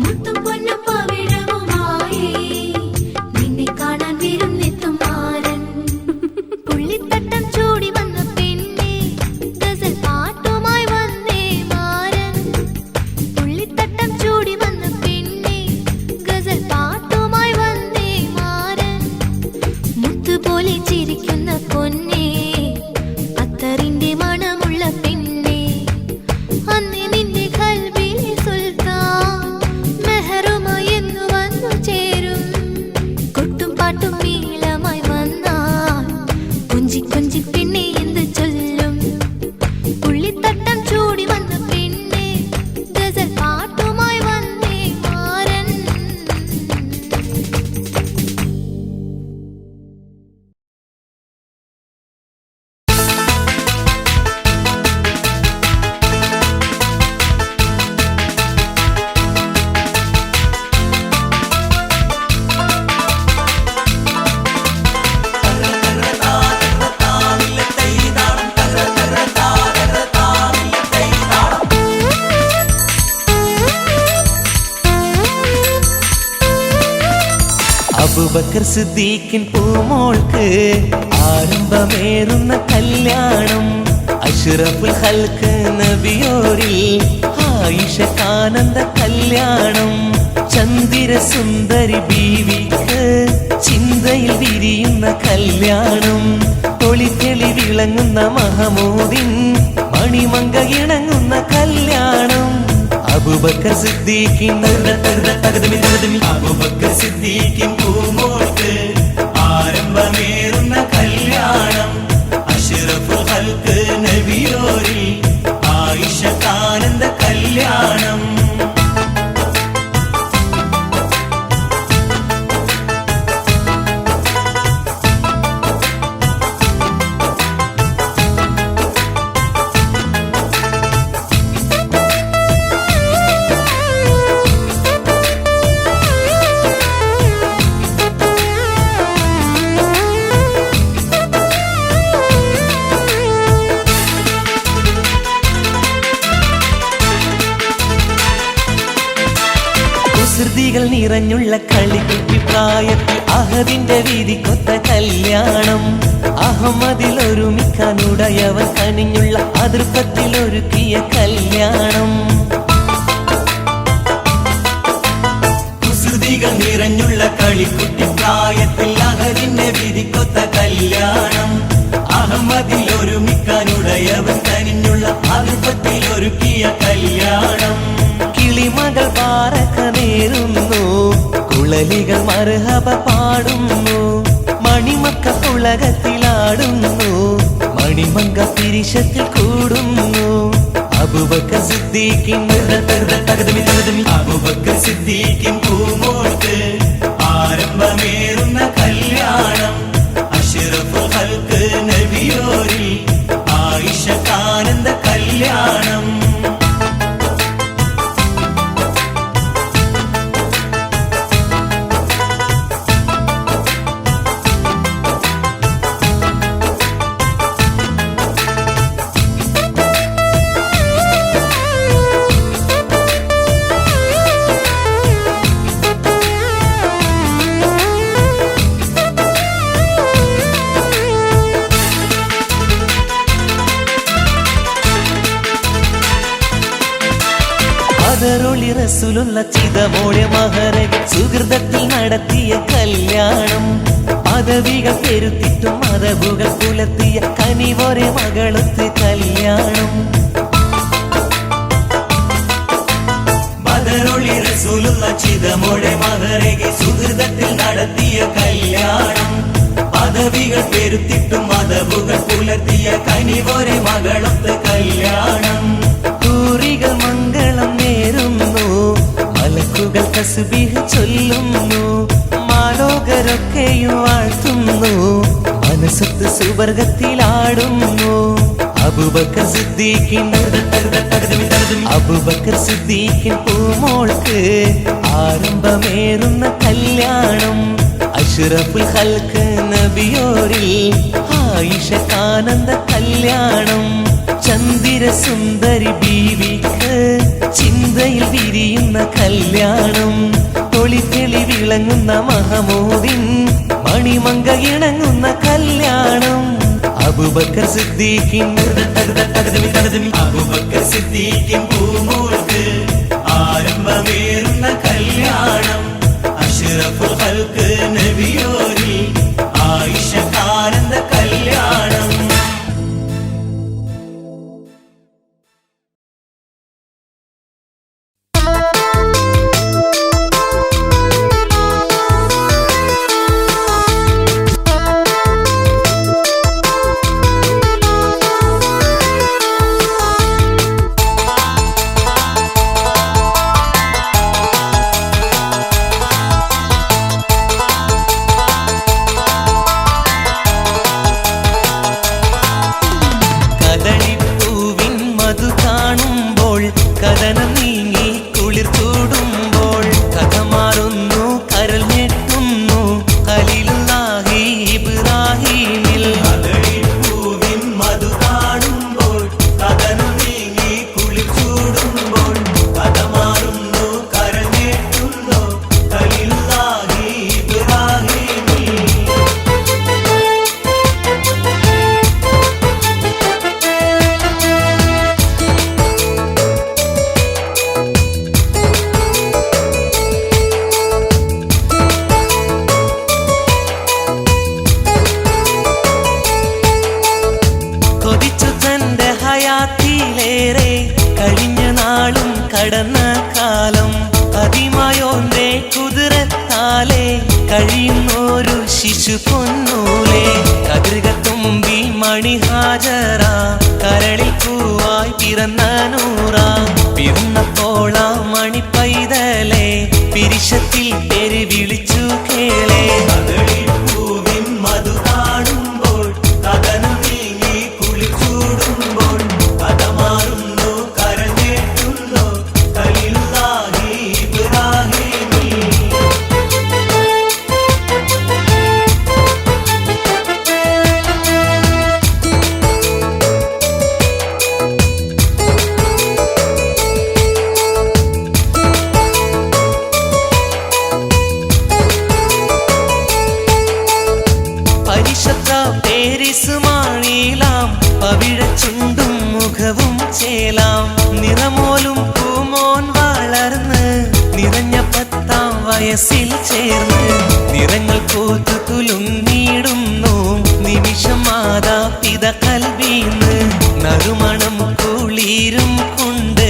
മുത്തും പൊന്നും പവിഴവുമായി നിന്നെ കാണാൻ വിരുന്നെത്തും മാരൻ. പുള്ളിത്തട്ടം ചൂടി വന്ന പെണ്ണേ, ഗസൽ പാട്ടുമായി വന്നേ മാരൻ. പുള്ളിത്തട്ടം ചൂടി വന്ന പെണ്ണേ, ഗസൽ പാട്ടുമായി വന്നേ മാരൻ. മുത്തുപോലെ ചിരിക്കുന്ന പൊന്നേ, അത്തറിന്റെ മണമുള്ള പെണ്ണേ, അന്ന് നിന്റെ ഖൽബിലെ സുൽത്താൻ മെഹറുമായി എന്ന് വന്നു ചേരും. കൊട്ടും പാട്ടും മേളമായി വന്നാൽ കൊഞ്ചി കൊഞ്ചി പിന്നെ എന്ത് ചൊല്ലും. പുള്ളിത്തട്ടം ചൂടി വന്ന പെണ്ണേ, ഗസൽ പാട്ടുമായി വന്നേ മാരൻ. അബൂബക്കർ സിദ്ദീഖിൻ പൂമോൾക്ക് ആരംഭമേറുന്ന കല്യാണം. അഷ്റഫുൽ ഖൽഖ് നബിയോരിൽ ആയിഷ കാനന്ദ കല്യാണം. ചന്ദിര സുന്ദരി ബീവിക്ക് ചിന്തയിൽ വിരിയുന്ന കല്യാണം. തൊളിത്തെളി വിളങ്ങുന്ന മഹമൂദിൻ മണിമങ്ക ഇണങ്ങുന്ന കല്യാണം. അബൂബക്കർ സിദ്ദീഖിൻ അബൂബക്കർ സിദ്ദീഖിൻ പൂമോൾക്ക് ആരംഭമേറുന്ന കല്യാണം. അഷ്റഫുൽ ഖൽഖ് നബിയോരിൽ ആയിഷ കാനന്ദ കല്യാണം. കുസൃതികൾ നിറഞ്ഞുള്ള കളിക്കുട്ടി പ്രായത്തിൽ അഹദിന്റെ വീതിക്കൊത്ത കല്യാണം. അഹമ്മദിൽ ഒരുമിക്കാനുടയവൻ കനിഞ്ഞുള്ള അതിർപ്പത്തിൽ ഒരുക്കിയ കല്യാണം. കുസൃതികൾ നിറഞ്ഞുള്ള കളിക്കുട്ടി പ്രായത്തിൽ അഹദിന്റെ വീതിക്കൊത്ത കല്യാണം. അഹമ്മദിൽ ഒരുമിക്കാനുടയവൻ കനിഞ്ഞുള്ള അതിർപ്പത്തിൽ ഒരുക്കിയ കല്യാണം. കിളിമകൾ പാറക്ക നേരുന്നു, കുളലികൾ മർഹബ പാടുന്നു, മണിമക്ക ഉലകത്തിലാടുന്നു, മണിമങ്ക പിരിശത്തിൽ കൂടുന്നു. അബൂബക്കർ സിദ്ദീഖിൻ അബൂബക്കർ സിദ്ദീഖിൻ പൂമോൾക്ക് ആരംഭമേറുന്ന കല്യാണം. അഷ്റഫുൽ ഖൽഖ് നബിയോരിൽ ആയിഷക്കാനന്ദ കല്യാണം. ബദറുളി റസൂലുള്ള ചിതമോടെ മഹരക സുഹൃതത്തിൽ നടത്തിയ കല്യാണം. പദവികൾ പെരുത്തിട്ടും മതബുകൾ പുലർത്തിയ കനിവൊരെ മകളൊത്ത് കല്യാണം. ബദറുളി റസൂലുള്ള ചിതമോടെ മഹരക സുഹൃതത്തിൽ നടത്തിയ കല്യാണം. പദവികൾ പെരുത്തിട്ടും മതബുകൾ പുലർത്തിയ കനിവൊരെ മകളൊത്ത് കല്യാണം. ൂറികൾ മംഗളം നേരുന്നു, മലക്കുകൾ തസ്ബീഹ് ചൊല്ലുന്നു, മാലോകരൊക്കെയും വാഴ്ത്തുന്നു, മനസ്സത്ത് സുവർഗത്തിലാടുന്നു. അബൂബക്കർ സിദ്ദീഖിൻ അബൂബക്കർ സിദ്ദീഖിൻ പൂമോൾക്ക് ആരംഭമേറുന്ന കല്യാണം. അഷ്റഫുൽ ഖൽഖ് നബിയോരിൽ ആയിഷക്കാനന്ദ കല്യാണം. ചന്ദിര സുന്ദരി ബീവിക്ക് ചിന്തയിൽ വിരിയുന്ന കല്യാണം. തൊളിതെളി വിളങ്ങുന്ന മഹമൂദിൻ മണിമങ്ക ഇണങ്ങുന്ന കല്യാണം. അബൂബക്കർ സിദ്ദീഖിൻ അബൂബക്കർ സിദ്ദീഖിൻ പൂമോൾക്ക് ആരംഭമേറുന്ന കല്യാണം. അഷ്റഫുൽ ഖൽഖ് നബിയോരിൽ ആയിഷക്കാനന്ദ കല്യാണം. കഥനം നീങ്ങി കുളിർ കൂടുമ്പോൾ കഥ മാറുന്നു, കരൾ ഞെട്ടുന്നു ഖലീലുല്ലാഹി ഇബ്രാഹീമിൽ. പൂവിൻ മധു കാണുമ്പോൾ കഥനം നീങ്ങി കുളിർ കൂടുമ്പോൾ കഥ മാറുന്നു, കരൾ ഞെട്ടുന്നു ഖലീലുല്ലാഹി ഇബ്രാഹീമിൽ. കഴിഞ്ഞ നാളും കടന്ന കാലം അതിമായോന്റെ കുതിരത്താലെ കഴിയുന്നൊരു ശിശു പൊന്നൂലെ. കതിർകത്തുമ്പി മണിഹാജറ കരളിൽ പൂവായി പിറന്ന നൂറ. പിറന്നപ്പോൾ ആ മണിപ്പൈതലെ പിരിശത്തിൽ പേര് വിളിച്ചു കേളെ. പൂവിൻ മധു കാണുമ്പോൾ കഥനം നീങ്ങി കുളിച്ചൂടുമ്പോൾ കഥ മാറുന്നു, കരഞ്ഞേറ്റുന്നു ഖലീലുല്ലാഹി ഇബ്രാഹീമിൽ. വയസ്സിൽ ചേർന്ന് നിറങ്ങൾ പോത്തു തുലുങ്ങിയിടുന്നു നിമിഷം മാതാപിത കൽവീന്ന് നറുമണം കുളിരും കൊണ്ട്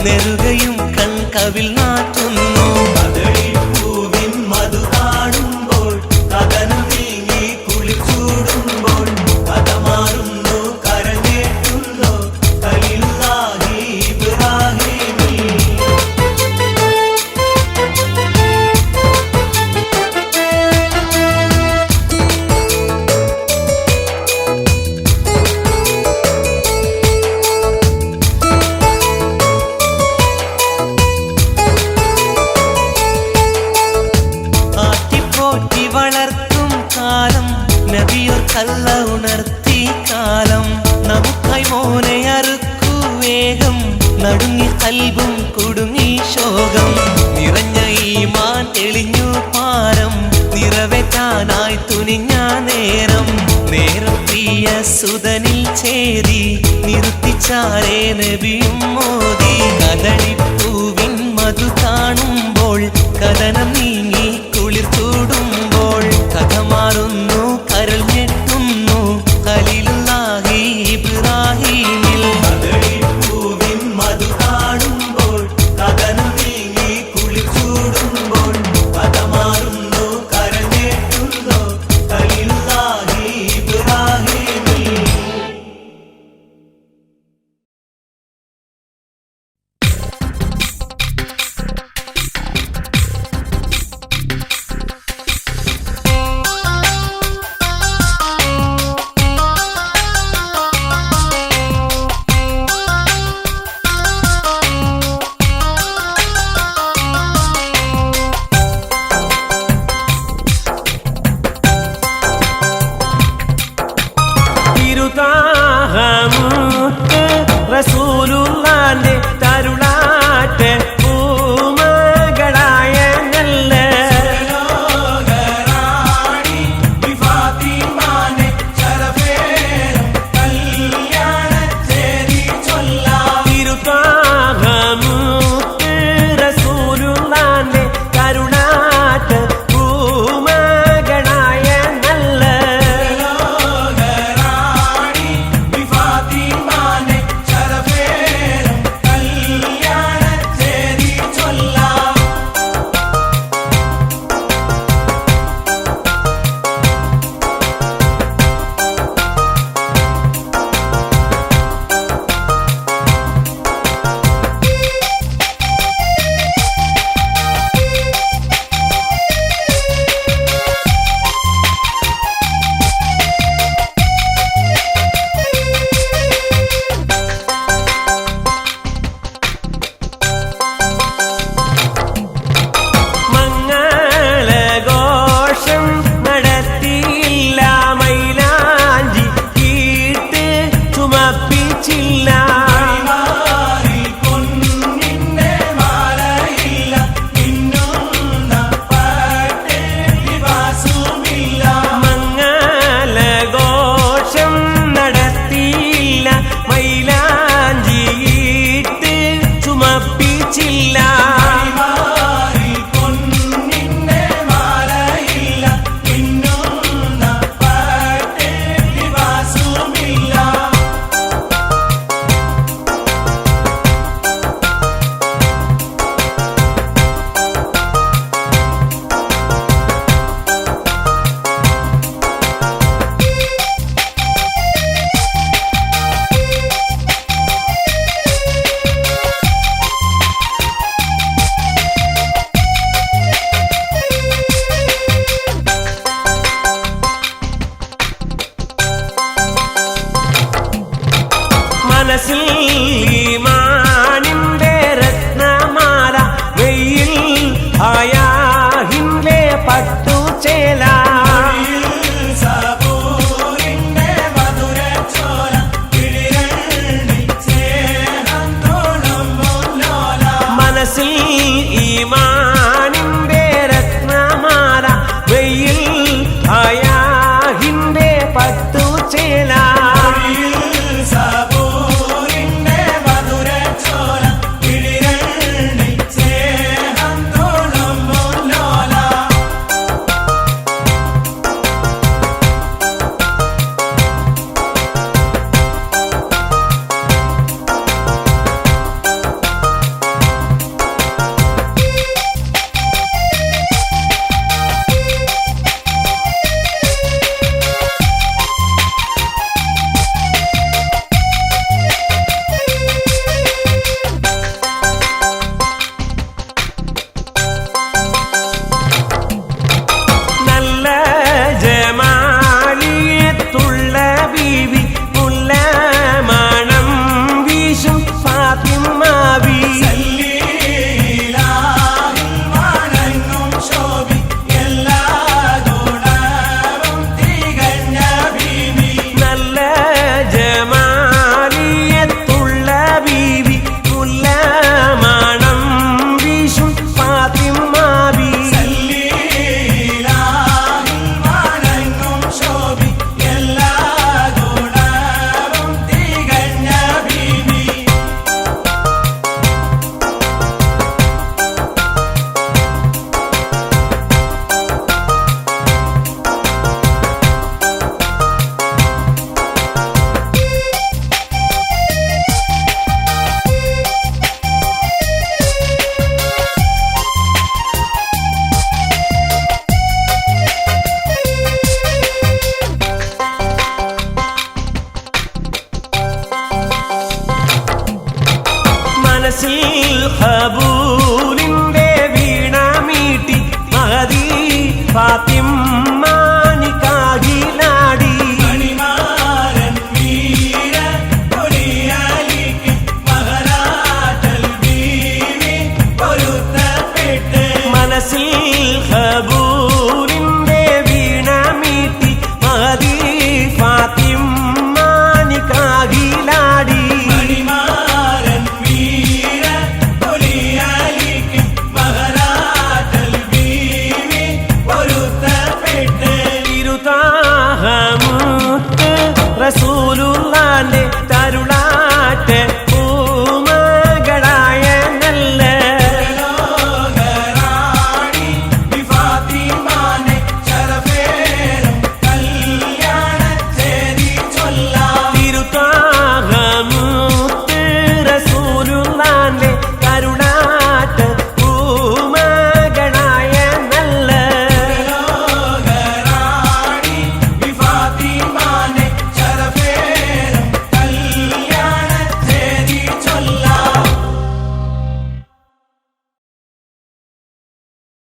നെറുകയും കൺകവിൽ നാറ്റുന്നു കദളിപ്പൂവിൻ മധു കാണുമ്പോൾ കഥനം നീങ്ങി കുളിച്ചൂടുമ്പോൾ കഥ മാറുന്നു കരഞ്ഞേറ്റുന്നു ഖലീലുല്ലാഹി ഇബ്രാഹീമി ആറ്റിപ്പോറ്റി വളർത്തും കാലം നബിയോർ കല്ല ഉണർത്തി കാലം നമുക്കായി മോനെ അറുക്കു വേഗം നടുങ്ങി കൽബും കുടുങ്ങി ശോകം നിറഞ്ഞ ഈമാൻ തെളിഞ്ഞു പാരം നിറവേറ്റാനായി തുനിഞ്ഞ നേരം നേരം പ്രിയ സുതനിൽ ചേരി നിർത്തിച്ചാരേ നബിയും മോദി കദളിപ്പൂവിൻ മധു കാണുമ്പോൾ കഥനം നീങ്ങി